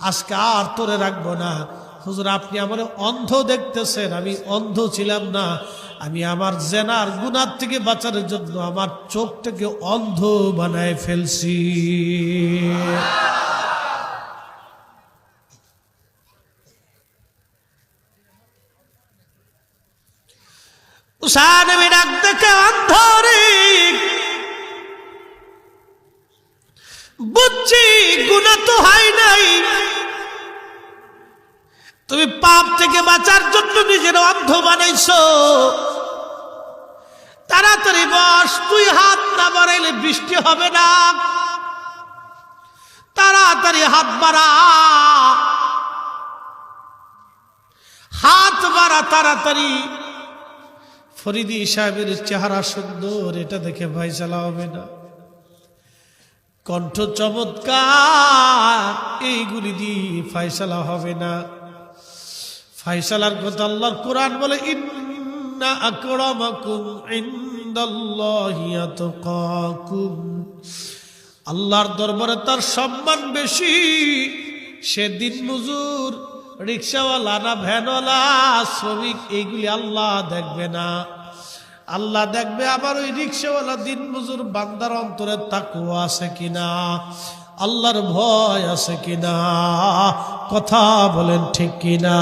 আজকে আর তোরে রাখবো না। হুজুর, আপনি আমার অন্ধ দেখতেছেন, আমি অন্ধ ছিলাম না। আমি আমার জেনার গুনার থেকে বাঁচানোর জন্য আমার চোখটাকে অন্ধ বানায় ফেলছি। উসানবী ডাক দেখে, অন্ধরে বুঝছি গুনাহ তো হয় নাই, তুমি পাপ থেকে বাঁচার জন্য নিজের অন্ধ বানাইছো। তাড়াতাড়ি বস, তুই হাত না বাড়াইলে বৃষ্টি হবে না। তাড়াতাড়ি হাত বাড়া, হাত বাড়া তাড়াতাড়ি। ফরিদি সাহেবের চেহারা সুন্দর, এটা দেখে ফয়সালা হবে না। কণ্ঠ চমৎকার, এইগুলি দিয়ে ফয়সালা হবে না। ফয়সালার কথা আল্লাহর কোরআন বলে, ইন্না আকরামাকুম ইনদাল্লাহি আতকাকুম। আল্লাহর দরবারে তার সম্মান বেশি। সে দিন মজুর, রিক্সাওয়ালা না ভ্যানওয়ালা, শ্রমিক, এইগুলি আল্লাহ দেখবে না। আল্লাহ দেখবে আবার ওই রিক্সাওয়ালা দিন মজুর বান্দার অন্তরে তাকওয়া আছে কিনা, আল্লাহর ভয় আছে কিনা। কথা বলেন ঠিক কিনা?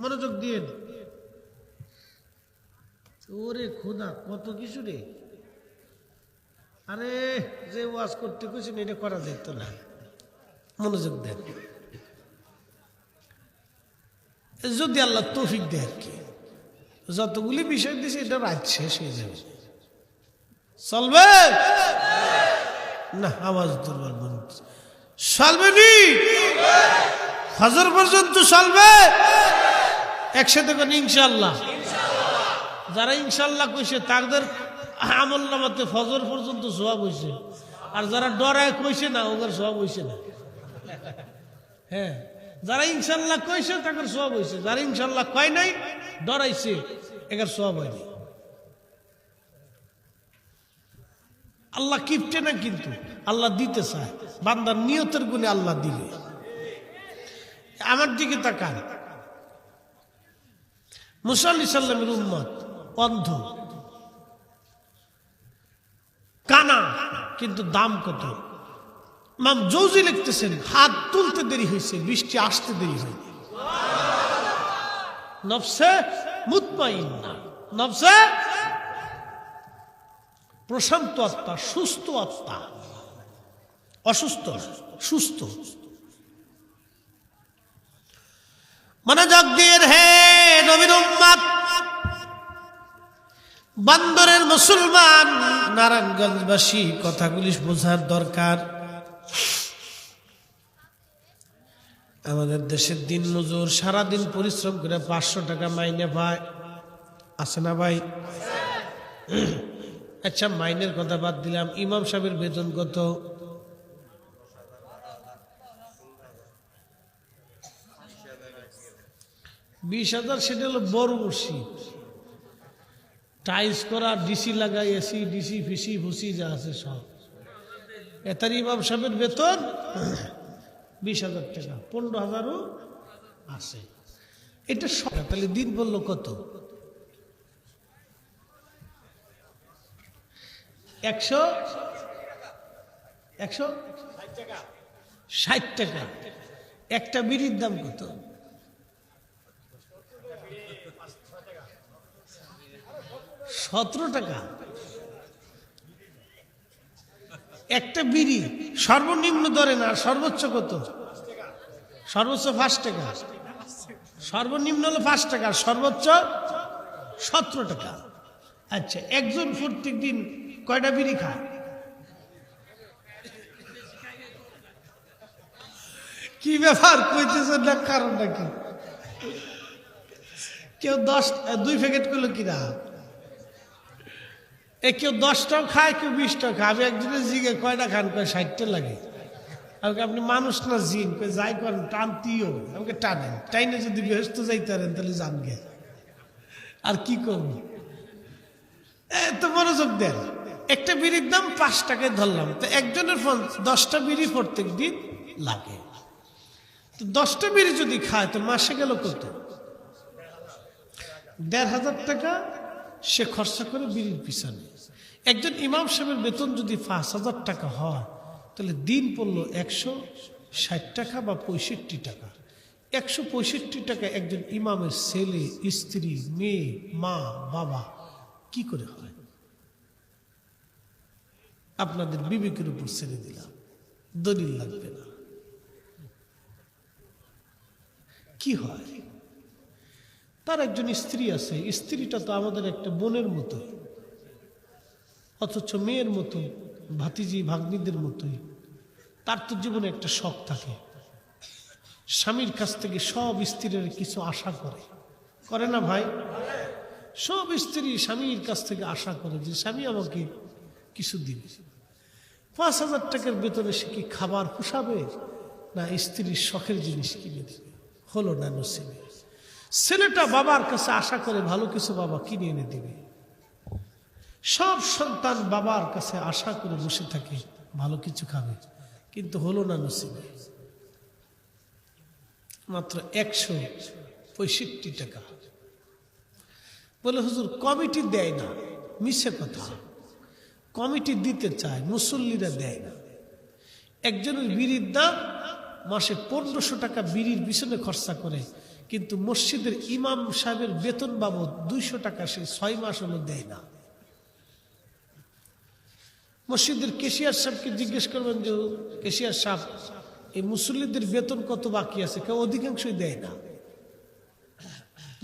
মনোযোগ দিন। ওরে খুদা, কত কিছু রে। আরে যে ওয়াজ করতে কইছেন এটা করা যেত না। মনোযোগ দেন, যদি আল্লাহ তৌফিক দেয় আর কি। যতগুলি বিষয় দিয়েছে এটা রাত শেষ হয়ে যাবে। চলবে না? আওয়াজ দুর্বল মনে চলবে নি? ফজর পর্যন্ত চলবে একসাথে করে ইনশাআল্লাহ। যারা ইনশাআল্লাহ কইছে তাদের আমল নামাতে ফজর পর্যন্ত সওয়াব হইছে, আর যারা ডরায় কইছে না ওদের সওয়াব হইছে না। হ্যাঁ, যারা ইনশাআল্লাহ কইছে তাদের সওয়াব হইছে, যারা ইনশাআল্লাহ কয় নাই, ডরাইছে, এর সওয়াব হয়নি। আল্লাহ কিপটে না, কিন্তু আল্লাহ দিতে চায়। বান্দার নিয়তের গুণে আল্লাহ দিবে। আমার দিকে তাকান, মুসা আলাইহিস সালামের উম্মত অন্ধ, কানা, কিন্তু দাম কত। ইমাম জৌজি লিখতেছেন, হাত তুলতে দেরি হয়েছে, বৃষ্টি আসতে দেরি হয়নি। নফসে মুতমাইন্না, নফসে প্রশান্ত আত্মা, সুস্থ আত্মা, অসুস্থ, সুস্থ। মনোযোগ দিয়ে হে নবীর উম্মত, বন্দরের মুসলমান, নারায়ণগঞ্জবাসী, কথাগুলি বোঝার দরকার। আমাদের দেশের দিন মজুর সারাদিন পরিশ্রম করে 500 টাকা মাইনে পায়, আছে না ভাই? আচ্ছা, মাইনের কথা বাদ দিলাম, ইমাম সাহেবের বেতন কত? 20,000। সেটা হলো বড় মসজিদ, টাইলস করা, ডিসি লাগাই, এসি ডিসি ফিসি ফুসি যা আছে সব। এতার ইমাম সাহেবের বেতন 20,000 টাকা, 15,000ও আছে। এটা সরকার, তাহলে দিন বললো কত? 160 টাকা। একটা বিড়ির দাম কত? 17 টাকা একটা বিড়ি। সর্বনিম্ন ধরে না, সর্বোচ্চ কত? সর্বোচ্চ 5 টাকা। সর্বনিম্ন হলো 5 টাকা, সর্বোচ্চ 17 টাকা। আচ্ছা, একজন প্রত্যেক দিন কয়টা বিড়ি খায়? কি ব্যাপার কইতেছেন না? কারণ নাকি কেউ 2 প্যাকেট করলো কিনা? কেউ 10টাও খায়, কেউ 20টাও খায়। আমি একজনের জিগে কয়টা খান, কয় 60টা লাগে। আমাকে আপনি মানুষ না জিন, কয় যাই করেন টানতেই হবে। আমাকে টানেন, টাইনে যদি ব্যস্ত যাইতে পারেন তাহলে জানগে আর কি করবো। তো মনোযোগ দেন। একটা বিড়ির দাম 5 টাকায় ধরলাম, তো একজনের 10টা বিড়ি প্রত্যেক দিন লাগে। তো 10টা বিড়ি যদি খায় তো মাসে গেল কত? 1,500 টাকা সে খরচা করে বিড়ির পিছনে। একজন ইমাম সাহেবের বেতন যদি 5,000 টাকা হয় তাহলে দিন পড়লো 160 টাকা বা 65 টাকা। 165 টাকা একজন ইমামের ছেলে, স্ত্রী, মেয়ে, মা, বাবা কি করে হয়? আপনাদের বিবেকের উপর ছেড়ে দিলাম, দলিল লাগবে না। কি হয়? তার একজন স্ত্রী আছে, স্ত্রীটা তো আমাদের একটা বোনের মতোই, অথচ মেয়ের মতো, ভাতিজি ভাগ্নিদের মতোই। তার তো জীবনে একটা শখ থাকে, স্বামীর কাছ থেকে সব স্ত্রীর কিছু আশা করে না ভাই? সব স্ত্রী স্বামীর কাছ থেকে আশা করে যে স্বামী আমাকে কিছু দিবে। 5,000 টাকার বেতনে সে কি খাবার পোষাবে না স্ত্রীর শখের জিনিস কিনে দিবে? হলো না নসিবে। ছেলেটা বাবার কাছে আশা করে ভালো কিছু বাবা কিনে এনে দিবে। সব সন্তান বাবার কাছে আশা করে বসে থাকে ভালো কিছু খাবে, কিন্তু হলো না নসিবে। মাত্র 165 টাকা। বলে হুজুর কমিটি দেয় না। মিছে কথা, কমিটি দিতে চায়, মুসল্লিরা দেয় না। একজনের বিড়ির দাম মাসে 1500 টাকা বিড়ির পিছনে খরচা করে, কিন্তু মসজিদের ইমাম সাহেবের বেতন বাবদ 200 টাকা সে 6 মাস হলো দেয় না। মসজিদের কেশিয়ার সাহেবকে জিজ্ঞেস করবেন যে কেশিয়ার সাহেব এই মুসল্লিদের বেতন কত বাকি আছে, কেউ অধিকাংশই দেয় না।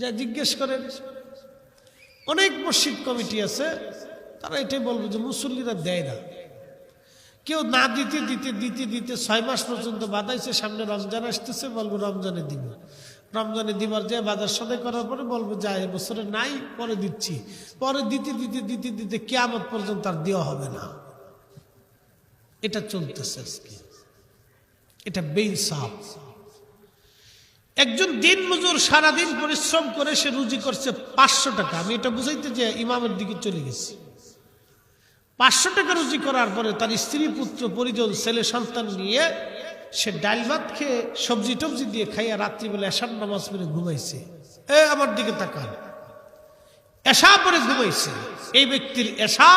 যা জিজ্ঞেস করেন, অনেক মসজিদ কমিটি আছে, তারা এটাই বলবে যে মুসল্লিরা দেয় না। কেউ না দিতে দিতে দিতে দিতে 6 মাস পর্যন্ত বাদাইছে, সামনে রমজান আসতেছে, বলবো রমজানে দিব। রমজানে দিবার যায় বাজার সদাই করার পরে বলবো যা এবছরে নাই, পরে দিচ্ছি। পরে দিতে দিতে দিতে দিতে কিয়ামত পর্যন্ত আর দেওয়া হবে না। এটা চলতেছে আজকে, এটা বেইনসাফ। একজন দিন মজুর সারাদিন পরিশ্রম করে সে রুজি করছে 500 টাকা। আমি এটা বুঝাইতে যে ইমামের দিকে চলে গেছি। 500 টাকা রুজি করার পরে তার স্ত্রী, পুত্র, পরিজন, ছেলে সন্তান নিয়ে সে ডাল ভাত খেয়ে সবজি টবজি দিয়ে খাইয়া রাত্রিবেলা এশার নামাজ পড়ে ঘুমাইছে। আমার দিকে তাকান, এশা পরে ঘুমাইছে। এই ব্যক্তির এশা।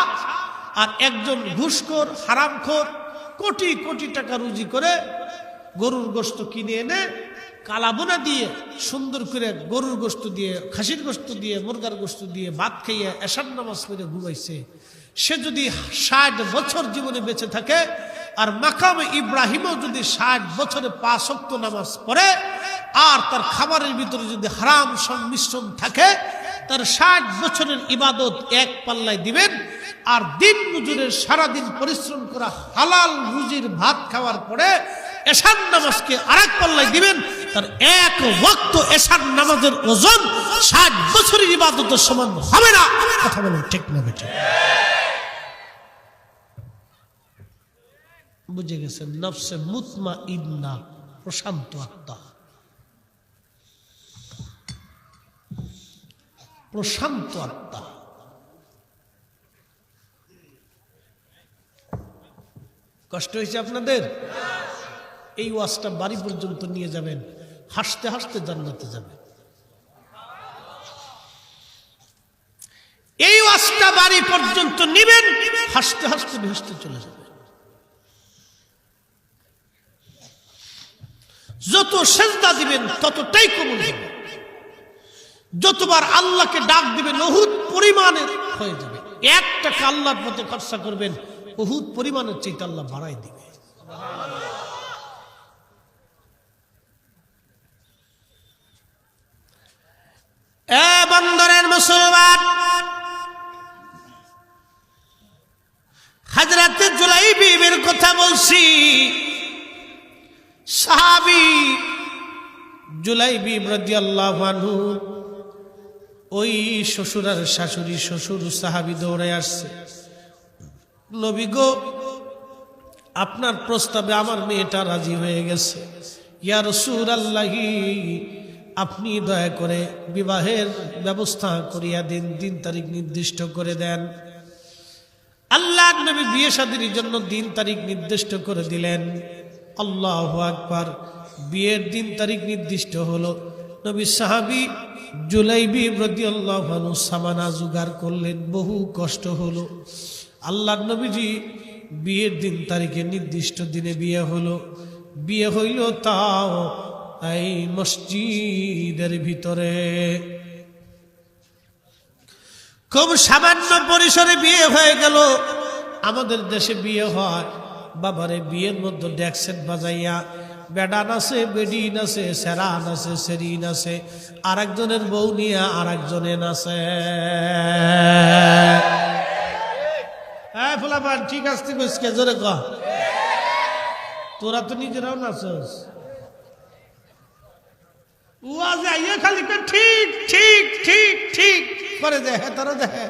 আর একজন ঘুষখোর, হারামখোর কোটি কোটি টাকা রুজি করে গরুর গোশত কিনে এনে কালাবোনা দিয়ে সুন্দর করে গরুর গোশত দিয়ে, খাসির গোশত দিয়ে, মুরগার গোশত দিয়ে ভাত খাইয়া এশার নামাজ পড়ে ঘুমাইছে। সে যদি 60 বছর জীবনে বেঁচে থাকে আর মাকামে ইব্রাহিমও যদি 60 বছরে 5 ওয়াক্ত নামাজ পড়ে আর তার খাবারের ভিতরে যদি হারাম সংমিশ্রণ থাকে, তার 60 বছরের ইবাদত এক পাল্লায় দিবেন। আর দিন মজুরের সারাদিন পরিশ্রম করা হালাল রুজির ভাত খাওয়ার পরে এশার নামাজকে আরেক পাল্লায় দিবেন। তার এক ওয়াক্ত এশার নামাজের ওজন 60 বছরের ইবাদতের সমান হবে না। কথা বলেন ঠিক না বেটা? বুঝে গেছেন? নফসে মুতমাইন্না, প্রশান্ত আত্মা, প্রশান্ত আত্মা। কষ্ট হয়েছে আপনাদের? এই ওয়াজটা বাড়ি পর্যন্ত নিয়ে যাবেন, হাসতে হাসতে জান্নাতে যাবেন। এই ওয়াজটা বাড়ি পর্যন্ত নিবেন, হাসতে হাসতে ভেসতে চলে যাবেন। যত সেজদা দিবেন ততটাই কবুল হবে। যতবার আল্লাহকে ডাক দিবেন উহুদ পরিমাণের হয়ে যাবে। 1 টাকা আল্লাহর পথে খরচা করবেন, উহুদ পরিমাণের চাইতে আল্লাহ বাড়াই দিবে। বন্দরের মুসলমান, হযরত জুলাইবিবের কথা বলছি। সাহাবী জুলাইবিব রাদিয়াল্লাহু আনহু ওই শ্বশুর আর শাশুড়ি, শ্বশুর সাহাবী দৌড়ে আসছে, নবী গো আপনার প্রস্তাবে আমার মেয়েটা রাজি হয়ে গেছে, ইয়া রাসূলুল্লাহি আপনি দয়া করে বিবাহের ব্যবস্থা করিয়া দিন, দিন তারিখ নির্দিষ্ট করে দেন। আল্লাহর নবী বিয়ে শাদীর জন্য দিন তারিখ নির্দিষ্ট করে দিলেন। আল্লাহু আকবার। বিয়ের দিন তারিখ নির্দিষ্ট হলো। নবী সাহাবী জুলাইবি রাদিয়াল্লাহু আনহু সামানা জোগাড় করলেন, বহু কষ্ট হলো। আল্লাহর নবীজি বিয়ের দিন তারিখে নির্দিষ্ট দিনে বিয়ে হলো। বিয়ে হইল তাও এই মসজিদের ভিতরে, খুব সামান্য পরিসরে বিয়ে হয়ে গেল। আমাদের দেশে বিয়ে হয় বাবারে, বিয়ের মধ্যে ডেকসেট বাজাইয়া বেডান আছে, বেডিন আছে, সেরান আছে, সেরিন আছে, আরেকজনের বউ নিয়ে আরেকজনে নাচে। হ্যাঁ ফুলাপান ঠিক আসতে কইসকে জোরে ক, তোরা তো নিজেরাও নাচস। ওয়াজে আইয়া খালি ঠিক ঠিক ঠিক ঠিক করে দেয়, তারা দেখে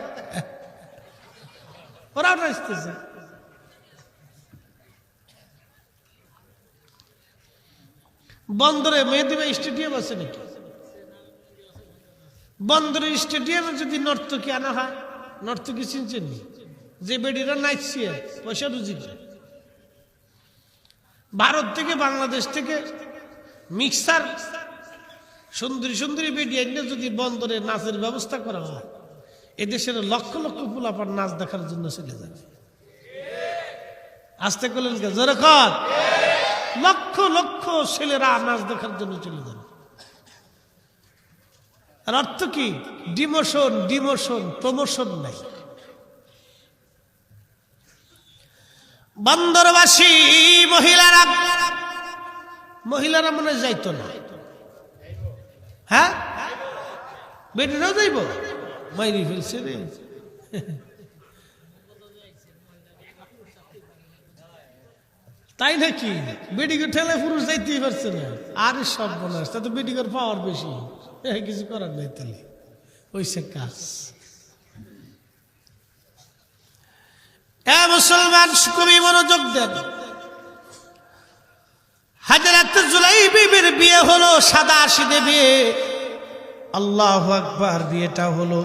ওরাও নাচতেছে। বন্দরে মেহেদিবা স্টেডিয়াম আছে নাকি? বন্দরের স্টেডিয়ামে যদি নর্তকী আনা হয়, নর্তকী চিনছেন যে বেডিরা নাচছে পয়সা রুজি করে, ভারত থেকে বাংলাদেশ থেকে মিক্সার সুন্দরী সুন্দরী বেডি এনে যদি বন্দরে নাচের ব্যবস্থা করা হয়, এদেশের লক্ষ লক্ষ পোলাপান নাচ দেখার জন্য চলে যাবে। আসতে করলেন কে জোরে কর, লক্ষ লক্ষ ছেলেরা নাচ দেখার জন্য চলে যাবে। আর অর্থ কি? ডিমোশন ডিমোশন প্রমোশন নাই। বন্দরবাসী মহিলারা মনে যাইতো না, হ্যাঁ বেটিরাও যাইব, মাইরি ফেলছে রে। তাই নাকি? বেডিকে ঠেলে পুরুষ যাইতেই পারছে না। আরে সব বোনাস, তা তো বেডিকের পাওয়ার বেশি, কিছু করার নাই। তাহলে ওইসে কাজ। মুসলমান খুবই মনোযোগ দেন। হযরত জুলাইবির বিয়ে হলো, সাদা সিধে বিয়ে। আল্লাহু আকবার। বিয়েটা হলো,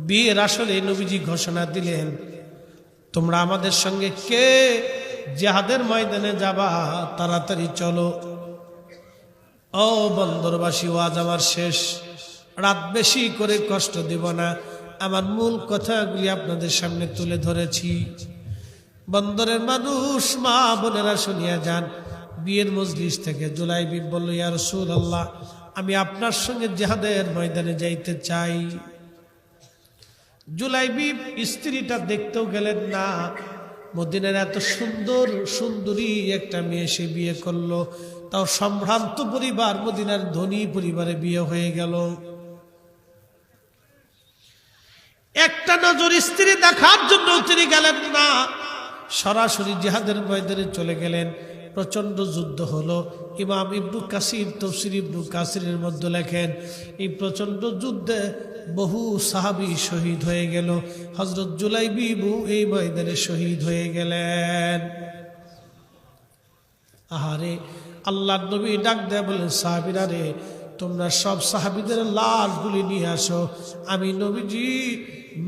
বিয়ের আসলে নবীজি ঘোষণা দিলেন, তোমরা আমাদের সঙ্গে কে জিহাদের ময়দানে যাবা তাড়াতাড়ি চলো। ও বন্দরবাসী, ওয়াজ আমার শেষ, রাত বেশি করে কষ্ট দেব না, আমার মূল কথাগুলি আপনাদের সামনে তুলে ধরেছি। বন্দরের মানুষ মা বোনেরা শুনিয়া যান। বিয়ের মজলিস থেকে জুলাইবি বলল, ইয়া রাসূলুল্লাহ আমি আপনার সঙ্গে জিহাদের ময়দানে যাইতে চাই। জুলাইবি স্ত্রীটা দেখতেও গেলেন না। মদিনার এত সুন্দর সুন্দরী একটা মেয়ে সে বিয়ে করলো, তাও সম্ভ্রান্ত পরিবার, মদিনার ধনী পরিবারে বিয়ে হয়ে গেল। একটা নজর স্ত্রী দেখার জন্য তিনি গেলেন না, সরাসরি জিহাদের ময়দানে চলে গেলেন। প্রচন্ড যুদ্ধ হলো। ইমাম ইবনু কাসির তাফসীর ইবনু কাসিরের মধ্যে লেখেন, এই প্রচন্ড যুদ্ধে বহু সাহাবী শহীদ হয়ে গেল। হযরত জুলাইবি এই ময়দানে শহীদ হয়ে গেলেন। আহারে, আল্লাহর নবী ডাক দেয়া বলেন, সাহাবীরা রে, তোমরা সব সাহাবীদের লাশগুলি নিয়ে আসো, আমি নবীজি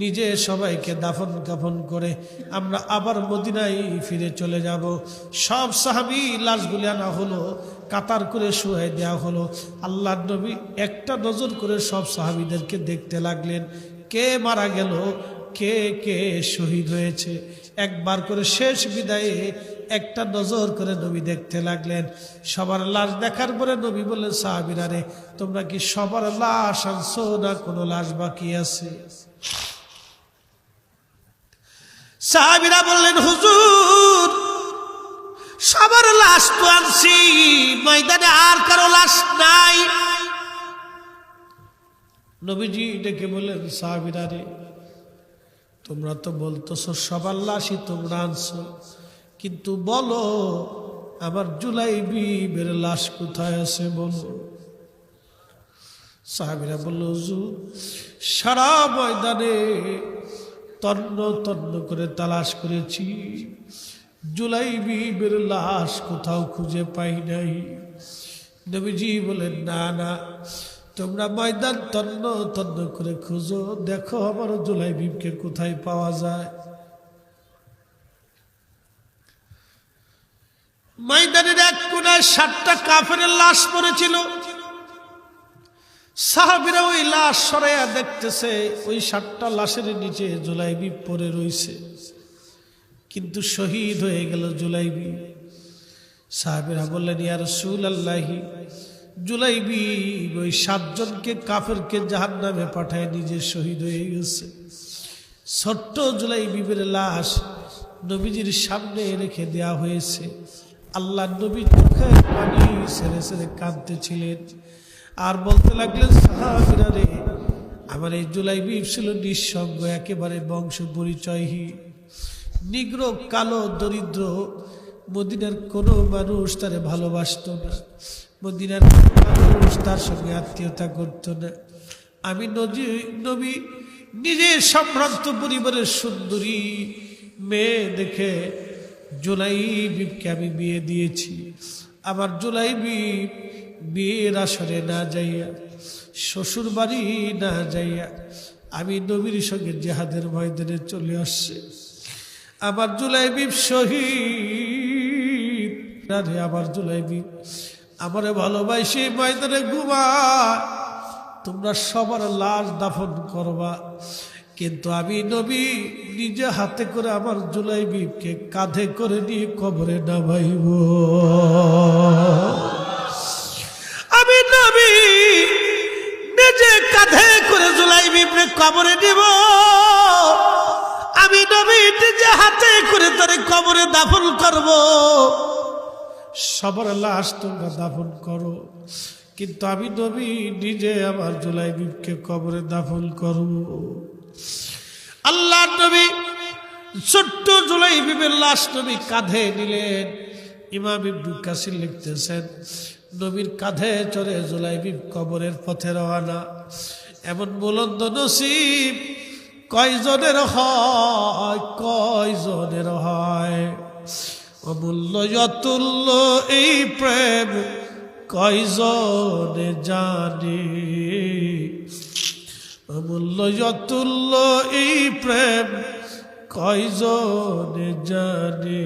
নিজে সবাইকে দাফন কাফন করে আমরা আবার মদিনায় ফিরে চলে যাব। সব সাহাবী লাশগুলি আনা হলো, কাতার করে শুয়ে দেওয়া হলো। আল্লাহর নবী একটা নজর করে সব সাহাবীদেরকে দেখতে লাগলেন, কে মারা গেল, কে কে শহীদ হয়েছে। একবার করে শেষ বিদায়ে একটা নজর করে নবী দেখতে লাগলেন। সবার লাশ দেখার পরে নবী বললেন, সাহাবীরা রে, তোমরা কি সবার লাশ আনছো না কোনো লাশ বাকি আছে? সাহাবীরা বললেন, হুজুর সবার লাশ তো আনছি, ময়দানে আর কারো লাশ নাই। নবীজি ডেকে বললেন, সাহাবীরা রে, তোমরা তো বলতেছো সবার লাশই তোমরা আনছো, কিন্তু বলো আমার জুলাইবির লাশ কোথায় আছে বলো। সাহাবীরা বলল, হুজুর সারা ময়দানে তন্ন তন্ন করে তালাশ করেছি, জুলাইবিবের লাশ কোথাও খুঁজে পাই নাই। নবীজি বলেন, না না, তোমরা ময়দান তন্ন তন্ন করে খুঁজো, দেখো আমার জুলাইবিবকে কোথায় পাওয়া যায়। ময়দানের এক কোনায় 7টা কাফেরের লাশ পড়েছিল। সাহাবীরা ওই লাশ সরাইয়া দেখতেছে, ওই 7টা লাশের নিচে জুলাইবিব পড়ে রইছে, কিন্তু শহীদ হয়ে গেল জুলাইবিব। সাহাবীরা বললেন, ইয়া রাসূলুল্লাহ, জুলাইবিব ওই 7 জনকে কাফেরকে জাহান্নামে পাঠায় নিজে শহীদ হয়ে গেছে। ছোট্ট জুলাইবিবের লাশ নবীজির সামনে রেখে দেয়া হয়েছে। আল্লাহ নবী চোখের পানি ছেড়ে ছেড়ে কাঁদতেছিলেন আর বলতে লাগলেন, সাহাবীরা রে, আমার এই জুলাইবিব ছিল নিঃসঙ্গ, একেবারে বংশ পরিচয়হীন, নিগ্র, কালো, দরিদ্র। মদিনার কোনো মানুষ তারে ভালোবাসত না, মদিনার মানুষ তার সঙ্গে আত্মীয়তা করত না। আমি নবী নিজে সম্ভ্রান্ত পরিবারের সুন্দরী মেয়ে দেখে জুলাইবিবকে আমি বিয়ে দিয়েছি। আমার জুলাইবিব বিয়ের আসরে না যাইয়া, শ্বশুর বাড়ি না যাইয়া আমি নবীর সঙ্গে জিহাদের ময়দানে চলে আসছে। আমার জুলাইবিব শহীদ। আমার জুলাইবিব আমারে ভালোবাসে ময়দানে ঘুমায়, তোমরা সবার লাশ দাফন করবা, কিন্তু আমি নবী নিজে হাতে করে আমার জুলাইবিবকে কাঁধে করে নিয়ে কবরে নামাইব। আমি নবী নিজে কাঁধে করে জুলাইবিবকে কবরে নিব। আমি নবী নিজে হাতে করে তারে কবরে দাফন করব। সবার লাশ তোমরা দাফন করো, কিন্তু আমি নবী নিজে আমার জুলাইবিবকে কবরে দাফন করব। আল্লাহর নবী ছোট্ট জুলাইবিবের লাশ নবী কাঁধে নিলেন। ইমাম ইবনে কাসির লিখতেছেন, নবীর কাঁধে চড়ে জুলাইবিব কবরের পথে রওনা। এমন বুলন্দ নসিব কয়জনের হয়, কয়জনের হয়। অমূল্য অতুল্য এই প্রেম কয়জনে জানে, অমূল্য অতুল্য এই প্রেম কয়জনে জানে।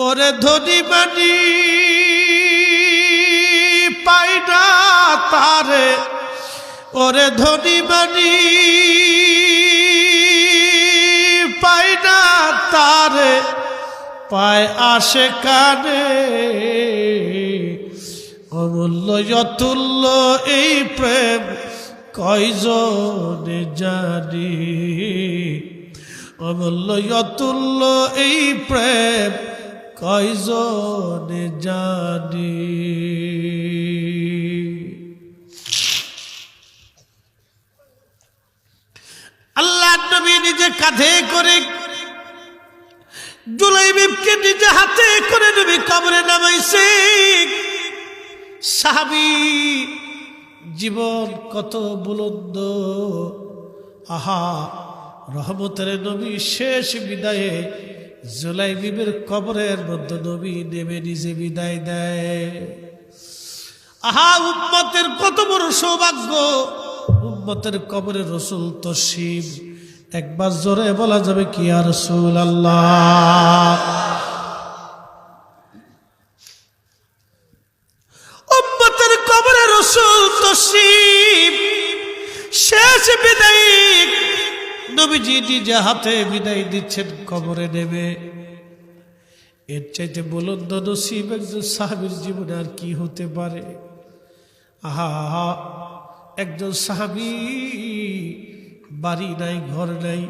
ওরে ধনী মানি পাই না তারে, ওরে ধনী মানি পাই না তারে, পায় আসে কানে। অমূল্য অতুল্য এই প্রেম কয়জনে জানি, অমূল্য অতুল্য এই প্রেম কয়জনে জানি। আল্লাহ নবী নিজে কাঁধে করে জুলাইবিবকে নিজে হাতে করে নবী কবরে নামাইছে। সাহাবী জীবন কত বুলন্দ, আহা, রহমতের নবী শেষ বিদায়ে জুলাইবিবের কবরের মধ্যে নবী নেমে নিজে বিদায় দেয়। আহা, উম্মতের কত বড় সৌভাগ্য, উম্মতের কবরে রাসূল তশরিফ। একবার জোরে বলা যাবে কি ইয়া রাসূলুল্লাহ। উম্মতের কবরে রাসূল তশরিফ, শেষ বিদায় নবীজি নিজে হাতে বিদায় দিচ্ছেন কবরে নেমে। এর চাইতে বুলন্দ নসিব একজন সাহাবীর জীবনে আর কি হতে পারে। আহা, একজন সাহাবী, বাড়ি নাই, ঘর নাই,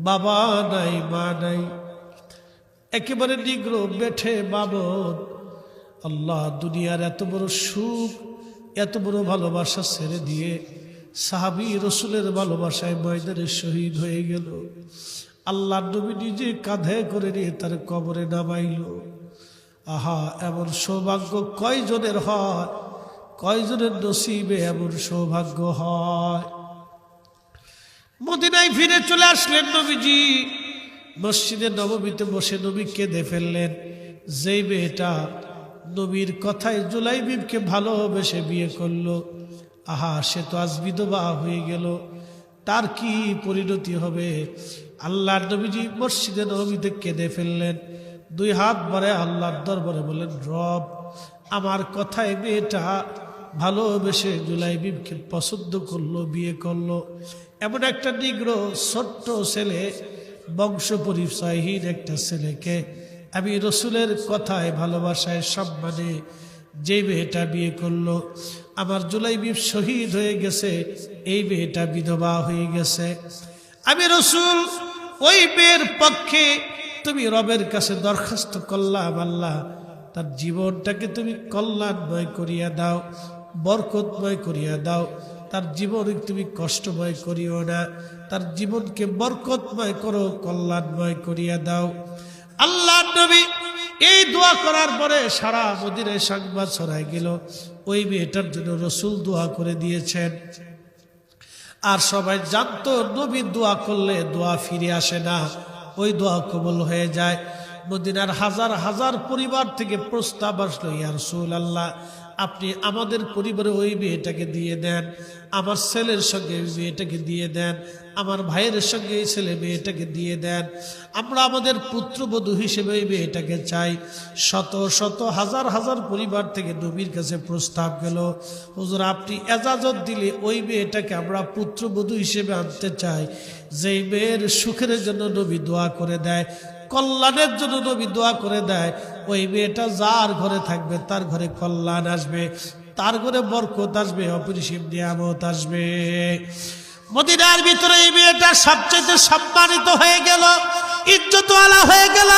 বাবা নাই, মা নাই, একেবারে নিগ্র, বেঠে বাবদ। আল্লাহ দুনিয়ার এত বড় সুখ, এত বড় ভালোবাসা ছেড়ে দিয়ে সাহাবী রাসূলের ভালোবাসায় ময়দানে শহীদ হয়ে গেল। আল্লাহ নবী নিজে কাঁধে করে নিয়ে তার কবরে নামাইল। আহা, এমন সৌভাগ্য কয়জনের হয়, কয়জনের নসিবে এমন সৌভাগ্য হয়। মদিনায় ফিরে চলে আসলেন নবীজি। মসজিদে নববীতে বসে নবী কেঁদে ফেললেন। যেই মেয়েটা নবীর কথায় জুলাইবিবকে ভালোবেসে বিয়ে করলো, আহা, সে তো আজ বিধবা হয়ে গেল, তার কি পরিণতি হবে। আল্লাহর নবীজি মসজিদে নববীতে কেঁদে ফেললেন। দুই হাত ভরে আল্লাহর দরবারে বললেন, রব, আমার কথায় মেয়েটা ভালোবেসে জুলাইবিবকে পছন্দ করলো, বিয়ে করলো। এমন একটা নিগ্র ছোট্ট ছেলে, বংশ পরিচয়হীন একটা ছেলেকে আমি রসুলের কথায় ভালোবাসায় সম্মানে যে মেয়েটা বিয়ে করলো, আমার জুলাইবিব শহীদ হয়ে গেছে, এই মেয়েটা বিধবা হয়ে গেছে। আমি রসুল ওই মেয়ের পক্ষে তুমি রবের কাছে দরখাস্ত করলাম, আল্লাহ তার জীবনটাকে তুমি কল্যাণময় করিয়া দাও, বরকতময় করিয়া দাও। তার জীবন তুমি কষ্টময় করিও না, তার জীবনকে বরকতময় করো, কল্যাণময় করিয়া দাও। আল্লাহ নবী এই দোয়া করার পরে সারা মদিনায় সংবাদ ছড়ায় গেল, ওই মেয়েটার জন্য রসুল দোয়া করে দিয়েছেন। আর সবাই জানতো নবীর দোয়া করলে দোয়া ফিরে আসে না, ওই দোয়া কবুল হয়ে যায়। মদিনার হাজার হাজার পরিবার থেকে প্রস্তাব আসলো, ইয়া রাসূলুল্লাহ, আপনি আমাদের পরিবারে ওই মেয়েটাকে দিয়ে দেন, আমার ছেলের সঙ্গে ওই মেয়েটাকে দিয়ে দেন, আমার ভাইয়ের সঙ্গে এই ছেলে মেয়েটাকে দিয়ে দেন, আমরা আমাদের পুত্রবধূ হিসেবে ওই মেয়েটাকে চাই। শত শত হাজার হাজার পরিবার থেকে নবীর কাছে প্রস্তাব গেল, হুজুর আপনি এজাজত দিলে ওই মেয়েটাকে আমরা পুত্রবধূ হিসেবে আনতে চাই। যেই মেয়ের সুখের জন্য নবী দোয়া করে দেয়, কল্যাণের জন্য নবী দোয়া করে দেয়, ওই মেয়েটা যার ঘরে থাকবে তার ঘরে কল্যাণ আসবে, তার ঘরে বরকত আসবে, অপরিসীম নিয়ামত আসবে। মদিনার ভিতরে এই মেয়েটা সবচেয়ে সম্মানিত হয়ে গেল, ইজ্জতওয়ালা হয়ে গেল।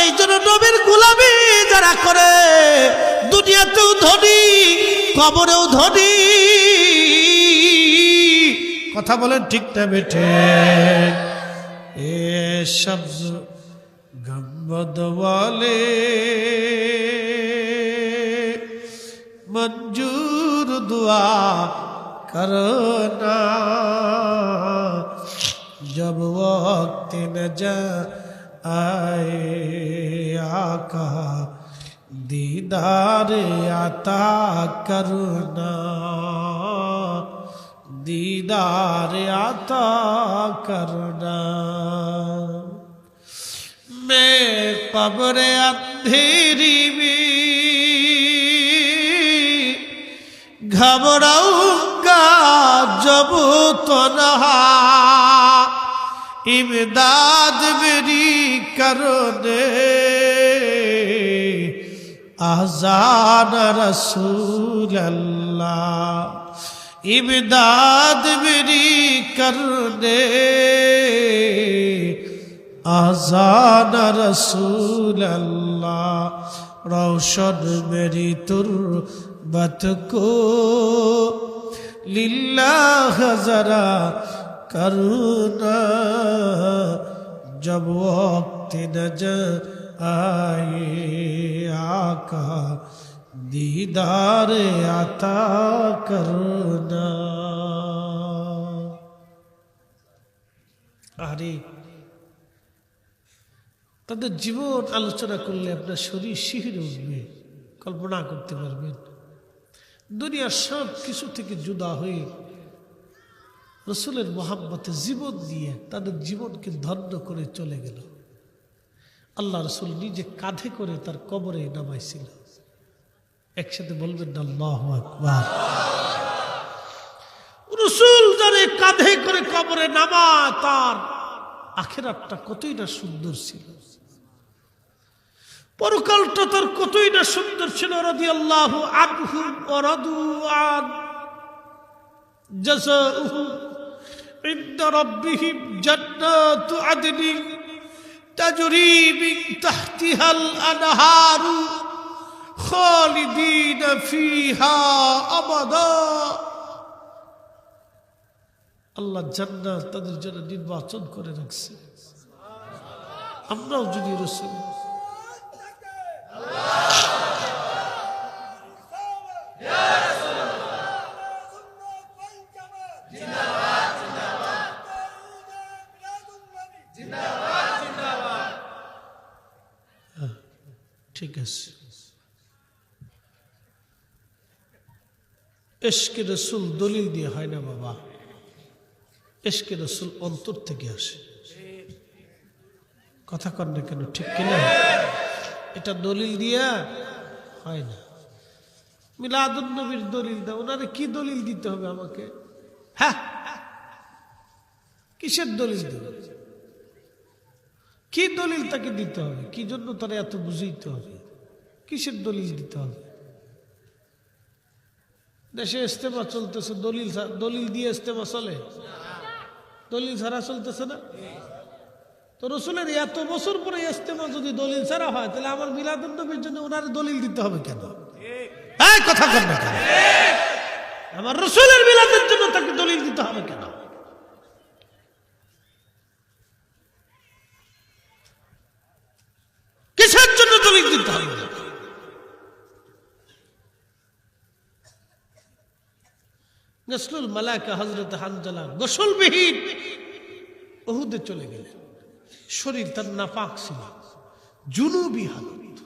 এই জন্য নবীর গোলামি যারা করে দুনিয়াতেও ধনী, কবরেও ধনী। কথা বলেন ঠিক না বেঠে? এ শব্দ গম্বদ ওয়ালে मंजूर दुआ करना, जब वक्त न आए आका दीदार आता करना, दीदार आता करना। मैं कब्र अंधेरी में घबराऊंगा जब तन्हा, इमदाद मेरी करो दे आज़ान रसूल अल्लाह, इमदाद मेरी कर दे आज़ान रसूल अल्लाह। रोशन मेरी तुर्बत को लिल्लाह जरा करना, जब वक्त न आए आका दीदार आता करना। अरे তাদের জীবন আলোচনা করলে আপনার শরীর শিহরে উঠবে, কল্পনা করতে পারবেন। দুনিয়ার সব কিছু থেকে জুদা হয়ে রসুলের মোহাব্বতে জীবন দিয়ে তাদের জীবনকে ধন্য করে চলে গেল। আল্লাহ রসুল নিজে কাঁধে করে তার কবরে নামাইছিল। একসাথে বলবেন না আল্লাহু আকবার। রসুল যারে কাঁধে করে কবরে নামা, তার আখিরাতটা কতই না সুন্দর ছিল, পরকালটা তার কতই না সুন্দর ছিল। রাদিয়াল্লাহু আনহুম ওয়া রাদু আন, জাযাউহুম ইনদা রাব্বিহিম জান্নাতু আদনিন তাজরি মিন তাহতিহাল আনহারু খালিদিনা ফিহা আবাদা। আল্লাহ জান্নাত তাদের জন্য নির্বাচন করে রাখছে। আমরাও যদি রসুল Yeah! ঠিক আছে। ইশকে রাসূল দলিল দিয়ে হয় না বাবা, ইশকে রাসূল অন্তর থেকে আসে। কথা কন না কেন, ঠিক কিনা? এটা দলিল দিয়া হয় না। মিলাদুন নবীর দলিল দাও, ওনারে কি দলিল দিতে হবে আমাকে? হ্যাঁ, কিসের দলিল দেব? কি দলিল তাকে দিতে হবে? কি জন্য তারা এত বুঝাইতে হবে? কিসের দলিল দিতে হবে? দেশে ইস্তেমা চলতেছে, দলিল দিয়ে ইস্তেমা চলে? দলিল ছাড়া চলতেছে না তো। রসুলের এত বছর পরে ইস্তেমা যদি দলিল ছাড়া হয়, তাহলে আমার মিলাদুন নবীর জন্য ওনার দলিল দিতে হবে কেন? কথা বল না কেন? আমার রসুলের মিলাদের জন্য তাকে দলিল দিতে হবে কেন? কিসের জন্য দলিল দিতে হবে? গোসলুল মালাইকা হযরত হানজালা গোসলবিহীন উহুদে চলে গেলেন। শরীর তার নাপাক ছিল, জুনুবি হালত,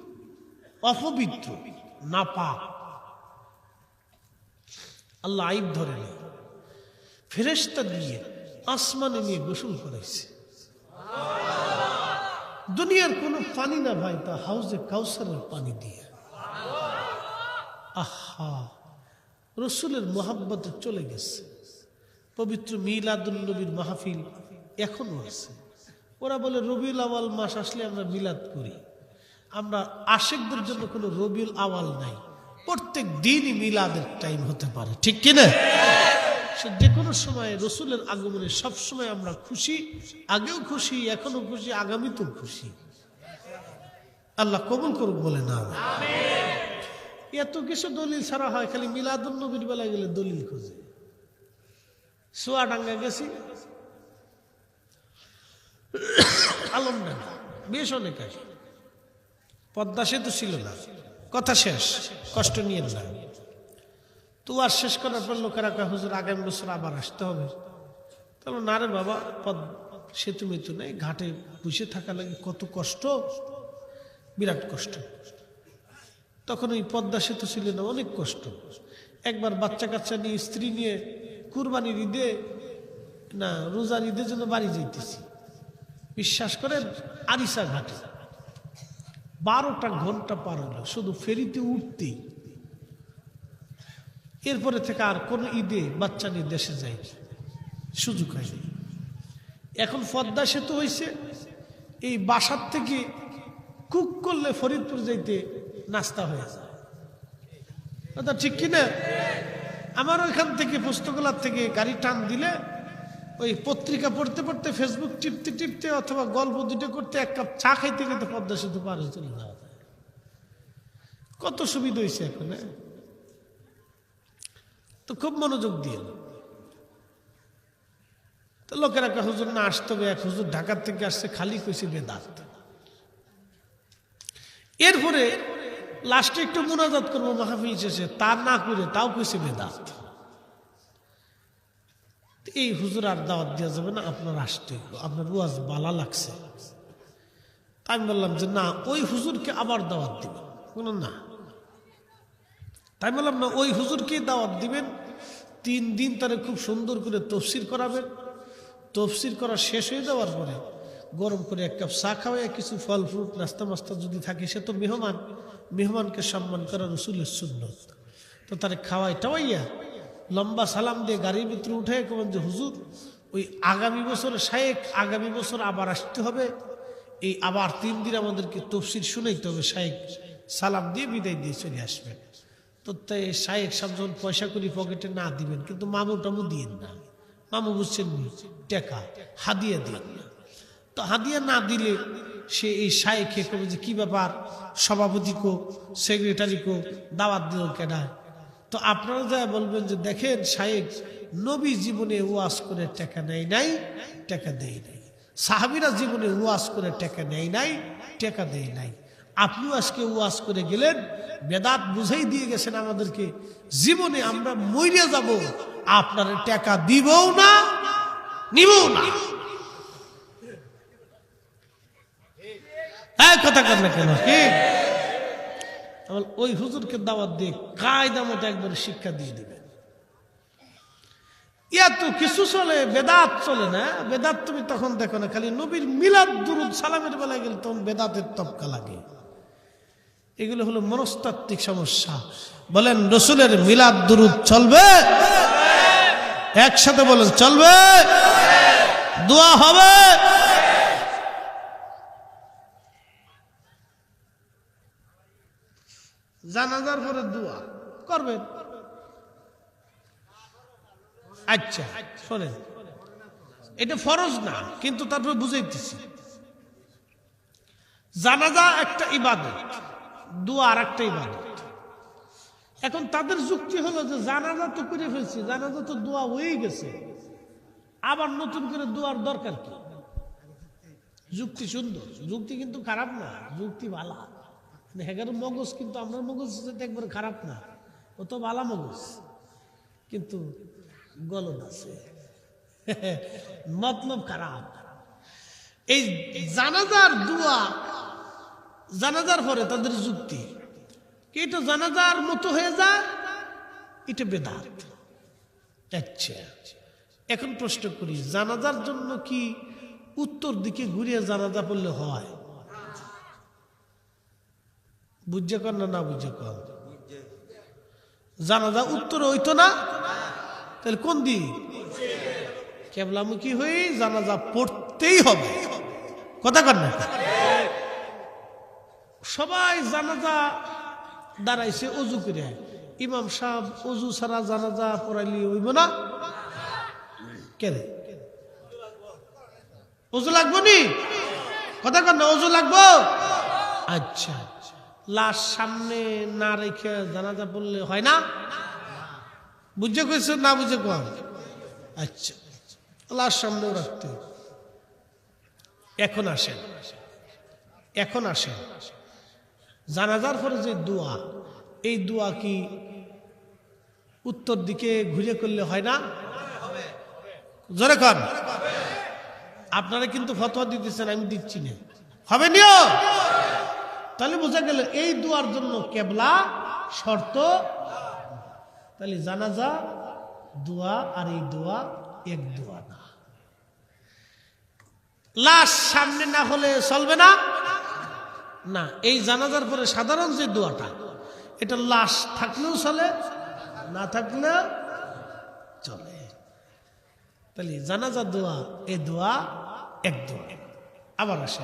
অপবিত্র, নাপাক। আল্লাহ আইব ধরে নেই, ফেরেশতা দিয়ে আসমানে নিয়ে গোসল করাইছে। দুনিয়ার কোনো পানি না ভাই, তা হাউজে কাউসারের পানি দিয়ে। আহা, রসুলের মোহাব্বতে চলে গেছে। পবিত্র মিলাদুন নবীর মাহফিল এখনো আছে। ওরা বলে রবিউল আওয়াল মাস আসলে আমরা মিলাদ করি। আমরা আশিকদের জন্য কোনো রবিউল আওয়াল নাই, প্রত্যেক দিনই মিলাদের টাইম হতে পারে, ঠিক কিনা? সে যে কোনো সময় রসুলের আগমনে সবসময় আমরা খুশি, আগেও খুশি, এখনো খুশি, আগামীতেও খুশি। আল্লাহ কবুল করুক বলে না। এত কিছু দলিল ছাড়া হয়, খালি মিলাদুন নবীর বেলা গেলে দলিল খোঁজে। সোয়াডাঙ্গা গেছি, আলমডাঙ্গা, বেশ অনেক আগে। পদ্মা সেতু ছিল না, কথা শেষ, কষ্ট নিয়ে না। তো আর শেষ করার পর লোকেরা কয় হুজুর আগামী বছর আবার আসতে হবে। তাহলে না রে বাবা, সেতু মেতু নেই, ঘাটে বসে থাকা লাগে কত কষ্ট, বিরাট কষ্ট। তখন ওই পদ্মা সেতু ছিল না, অনেক কষ্ট। একবার বাচ্চা কাচ্চা নিয়ে, স্ত্রী নিয়ে কুরবানির ঈদে না রোজার ঈদের জন্য বাড়ি যাইতেছি, বিশ্বাস করেন আরিসা ঘাটে 12টা ঘন্টা পার হলো শুধু ফেরিতে উঠতেই। এরপরে থেকে আর কোন ঈদে বাচ্চা নিয়ে দেশে যাই সুযোগ হয়নি। এখন পদ্মা সেতু হয়েছে, এই বাসার থেকে কুক করলে ফরিদপুর যাইতে নাস্তা হয়ে যায়, কথা ঠিক কিনা? আমার ওইখান থেকে পুস্তকলার থেকে গাড়ি টান দিলে ওই পত্রিকা পড়তে পড়তে, ফেসবুক টিপতে টিপতে, অথবা গল্প দুটো করতে, এক কাপ চা খাইতে খেতে পদ্মা সেতু পার হয়ে চলে যাওয়া যায়। কত সুবিধা হয়েছে এখন। তো খুব মনোযোগ দিয়ে তো লোকেরা হুজুর না আসতে হবে, এক হুজুর ঢাকার থেকে আসছে, খালি কইছে বেদাত। এরপরে লাস্টে একটু মুনাজাত করবো মাহফিল শেষে, তা না করে তাও কইছে বেদাত। এই হুজুর আর দাওয়াত দেওয়া যাবে না, আপনার আসতে, আপনার ওয়াজ বালা লাগছে। আমি বললাম যে না, ওই হুজুরকে আবার দাওয়াত দিবেন। না, তাই বললাম না, ওই হুজুরকে দাওয়াত দিবেন, 3 দিন তারা খুব সুন্দর করে তফসির করাবেন। তফসির করা শেষ হয়ে যাওয়ার পরে গরম করে 1 কাপ চা খাওয়াইয়া, কিছু ফল ফ্রুট নাস্তা মাস্তা যদি থাকে, সে তো মেহমান, মেহমানকে সম্মান করা রসুলের সুন্নত। তো তারা খাওয়াই টাওয়াইয়া লম্বা সালাম দিয়ে গাড়ির ভিতরে উঠে কেমন যে হুজুর ওই আগামী বছর শায়েক, আগামী বছর আবার আসতে হবে, এই আবার 3 দিন আমাদেরকে তফসির শুনাইতে হবে। শায়েক সালাম দিয়ে বিদায় দিয়ে চলে আসবেন। তো তাই শায়েক সাহেব যখন পয়সা করি পকেটে না দিবেন, কিন্তু মামু টামু দিয়েন না। মামু বুঝছেন নি, টাকা হাদিয়া দিয়েন না। তো হাদিয়া না দিলে সে এই শায়েখে কবে যে কি ব্যাপার, সভাপতি কো, সেক্রেটারি কো, দাওয়াত দিল কেনা। তো আপনারা যা বলবেন যে দেখেন শায়েখ নবী জীবনে ওয়াজ করে টাকা নেয় নাই, টাকা দেয় নাই। সাহাবীরা জীবনে ওয়াজ করে টাকা নেয় নাই, টাকা দেয় নাই। আপনিও আজকে ওয়াজ করে গেলেন, বেদাত বুঝাই দিয়ে গেছেন আমাদেরকে। জীবনে আমরা মইরে যাব, আপনার টাকা দিবও না, নিবও না। কথা কেন ঠিক ওই হুজুরকে দাওয়াত দিয়ে কায়দা মতো একবারে শিক্ষা দিয়ে দিবেন। তো কিছু চলে, বেদাত চলে না। বেদাত তুমি তখন দেখো না, খালি নবীর মিলাদ দুরুদ সালামের বেলায় গেলে তখন বেদাতের তবকা লাগে। এগুলো হলো মনস্তাত্ত্বিক সমস্যা। বলেন রসুলের মিলাদ দুরুদ চলবে? একসাথে বলেন চলবে, দোয়া হবে। জানাজার পরে দোয়া করবেন। আচ্ছা শোনেন, এটা ফরজ না, কিন্তু তারপরে বুঝাইতেছি। জানাজা একটা ইবাদত, দোয়া আর একটা ইবাদত। এখন তাদের যুক্তি হলো যে জানাজা তো করে ফেলছি, জানাজা তো দোয়া হয়েই গেছে, আবার নতুন করে দোয়ার দরকার কি? যুক্তি সুন্দর, যুক্তি কিন্তু খারাপ না, যুক্তি ভালো। হেগার মগজ কিন্তু আপনার মগজ একবার খারাপ না, ও তো ভালো মগজ, কিন্তু গলদ আছে, মতলব খারাপ। এই জানাজার দোয়া, জানাজার পরে তাদের যুক্তি কি এটা জানাজার মতো হয়ে যায়, এটা বেদাত। আচ্ছা এখন প্রশ্ন করি, জানাজার জন্য কি উত্তর দিকে ঘুরিয়ে জানাজা পড়লে হয়? বুঝছে কর না বুঝছে কর? জানাজা উত্তর হইতো না, তাহলে কোন দিক? কেবলামুখী হয়ে জানাজা পড়তেই হবে, কথা কর না? সবাই জানাজা দাঁড়াইছে অজু করে, ইমাম সাহেব অজু ছাড়া জানাজা পড়াইলি হইব না? কেন অজু লাগবো নি? কথা কর না, অজু লাগবো। আচ্ছা লাশ সামনে না রেখে জানাজা পড়লে হয় না? বুঝে কইছ না বুঝে কম? আচ্ছা লাশ সামনেও রাখতে। এখন আসেন জানাজার পরে যে দোয়া, এই দোয়া কি উত্তর দিকে ঘুরে করলে হয় না? জোরে কন। আপনারা কিন্তু ফতোয়া দিতেছেন, আমি দিচ্ছি না, হবে নিও। তাহলে বোঝা গেল এই দোয়ার জন্য কেবলা শর্ত। তাহলে জানাজা দোয়া আর এই দোয়া এক দোয়া না। লাশ সামনে না হলে চলবে না, না। এই জানাজার পরে সাধারণ যে দোয়াটা, এটা লাশ থাকলেও চলে, না থাকলেও চলে। তাহলে জানাজা দোয়া, এই দোয়া এক দোয়া। আবার আসে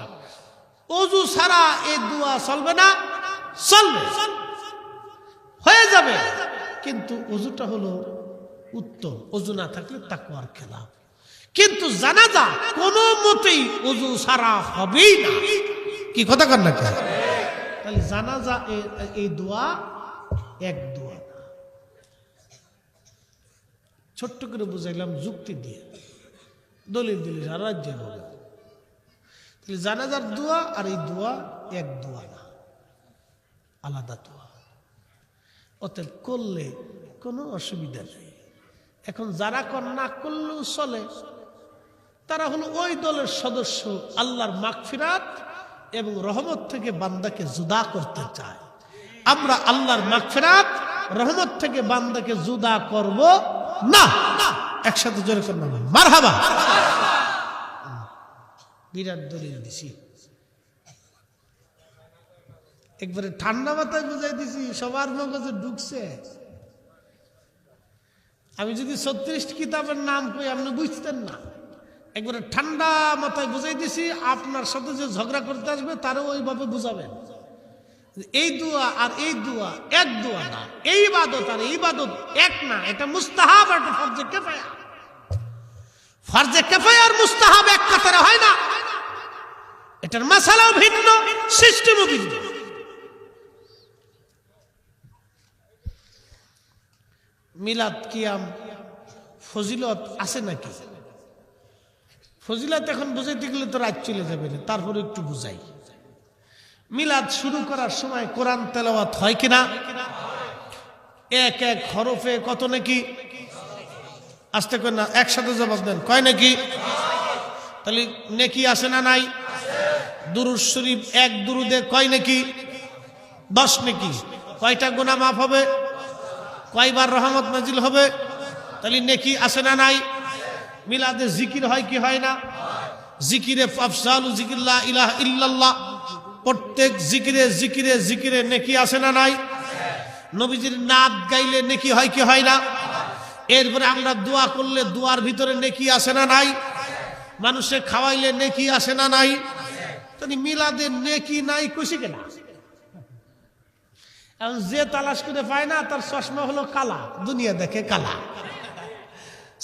অজু ছাড়া এই দোয়া চলবে না? চলবে, হয়ে যাবে, কিন্তু অজুটা হলো উত্তম। অজু না থাকলে তাকওয়ার খেলাফ। কিন্তু জানাজা কোনো মতেই অজু ছাড়া হবেই না, কি কথা কর না? তাহলে জানাজা এই দোয়া এক দোয়া না। ছোট্ট করে বুঝাইলাম যুক্তি দিয়ে, দলিল দিলে সারা রাজ্যে হবে। তাহলে জানাজার দোয়া আর এই দোয়া এক দোয়া না, আলাদা দোয়া। অতএব করলে কোনো অসুবিধা নেই। এখন যারা না করলেও চলে, তারা হলো ওই দলের সদস্য আল্লাহর মাগফিরাত এবং রহমত থেকে বান্দাকে জুদা করতে চায়। আমরা আল্লাহর মাগফিরাত রহমত থেকে বান্দাকে জুদা করব না। একসাথে জোরে করলাম মারহাবা। বিরাট দলিল দিছি, একবারে ঠান্ডা মাথায় বুঝাই দিছি, সবার মগজে ঢুকছে। আমি যদি 36 কিতাবের নাম কই আপনি বুঝতেন না, একবারে ঠান্ডা মাথায় বুঝাই দিছি। আপনার সাথে যে ঝগড়া করতে আসবে তারও ওইভাবে বুঝাবেন। এই দোয়া আর এই দোয়া এক দোয়া না, এই ইবাদত আর এই ইবাদত এক না। এটা মুস্তাহাব আর এটা ফরজে কিফায়া। ফরজে কিফায়া আর মুস্তাহাব এক কাতারে হয় না, এটার মাসালাও ভিন্ন, সিস্টেমও ভিন্ন। মিলাদ কিয়াম ফজিলত আছে নাকি? ফজিলত এখন বুঝাইতে গেলে তো রাত চলে যাবে না, তারপরে একটু বুঝাই। মিলাদ শুরু করার সময় কোরআন তেলাওয়াত হয় কিনা? এক এক হরফে কত নাকি? আস্তে করে না, একসাথে জবাব দেন, কয় নাকি? তাহলে নেকি আছে না নাই? দুরূদ শরীফ এক দুরুদে কয় নাকি? 10 নাকি। কয়টা গুনাহ মাফ হবে? কয়বার রহমত নাজিল হবে? তাহলে নেকি আছে না নাই? মিলাদে জিকির হয় কি হয় না? জিকিরে আফজালু জিকির লা ইলাহা ইল্লাল্লাহ, প্রত্যেক জিকিরে জিকিরে জিকিরে নেকি আছে না নাই? নবীজির নাত গাইলে নেকি হয় কি হয় না? এরপরে আমরা দোয়া করলে দোয়ার ভিতরে নেকি আছে না নাই? মানুষে খাওয়াইলে নেকি আছে না নাই? তাহলে মিলাদে নেকি নাই খুশি কেনা? এখন যে তালাশ করে পায় না তার চশমা হলো কালা, দুনিয়া দেখে কালা।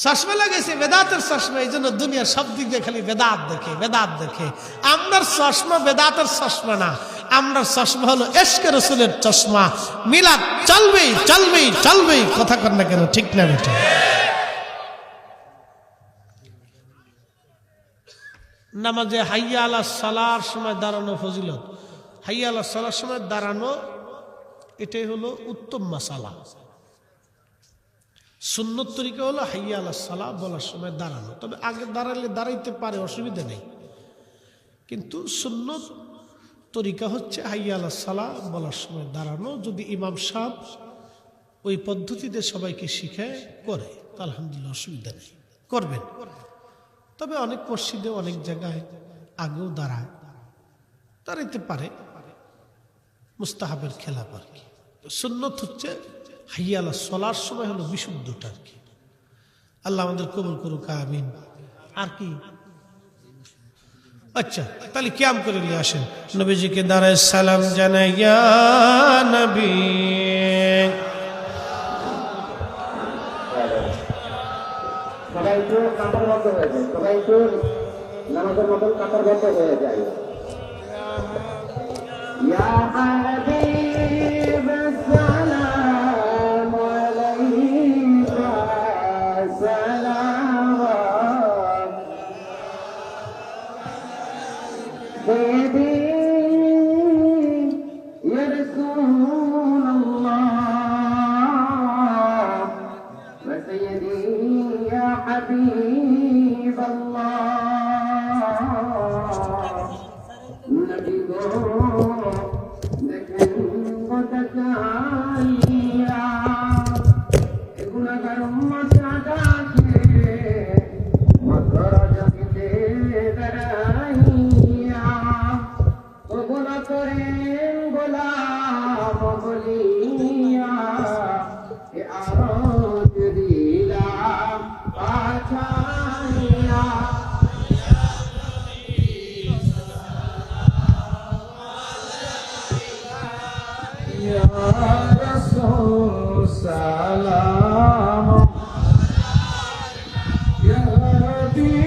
চশমা লাগাইছে বেদাতের চশমা, এই জন্য দুনিয়ার সব দিক দিয়ে খালি বেদাত দেখে বেদাত দেখে। আপনার চশমা বেদাতের চশমা না, আপনার চশমা হলো ইশকে রাসূলের চশমা। মিলাদ চলবেই চলবেই চলবেই, কথা কর না কেন, ঠিক না বেটা? নামাজে হাইয়া আলাস সালার সময় দাঁড়ানো ফজিলত, হাইয়া আলাস সালার সময় দাঁড়ানো এটাই হলো উত্তম মাসালা। সুন্নত তরিকা হলো হাইয়া আলাস সালাহ বলার সময় দাঁড়ানো, তবে আগে দাঁড়ালে দাঁড়াইতে পারে, অসুবিধা নেই, কিন্তু সুন্নত তরিকা হচ্ছে হাইয়া আলাস সালাহ বলার সময় দাঁড়ানো। যদি ইমাম সাহেব ওই পদ্ধতিতে সবাইকে শিখে করে তো আলহামদুলিল্লাহ, অসুবিধা নেই, করবেন। তবে অনেক মসজিদে অনেক জায়গায় আগেও দাঁড়াইতে পারে, মুস্তাহাবের খেলাফ আর কি। সুন্নত হচ্ছে হাইয়া আলাস সালাহর সময় হলো বিশুদ্ধটা আর কি। আল্লাহ আমাদের কবুল করুক, আমিন। আর কি? আচ্ছা, তাহলে কিয়াম করে নিয়ে আসেন, নবীজিকে দাঁড়ায় সালাম জানাই, ইয়া নবী। সবাই একটু কাতারবদ্ধ হয়ে যায়, সবাই একটু নামাজের মতন কাতারবদ্ধ হয়ে যায়। ইয়া হাবিব সালাম আলাইকা সালাওয়াত সাইয়্যিদি ইয়া রাসূলুল্লাহ ওয়া সাইয়্যিদি ইয়া হাবিবাল্লাহ। নবী গো দেখেন কতকাইয়া গুনাহগার উম্মত আদাকে মকরাজতে দাঁড়াইয়া ও গুনাহ করেন গোলাম বলিয়া এ আরজ দিলাম পাঠাইয়া। Ya Rasul salam, ya Nabi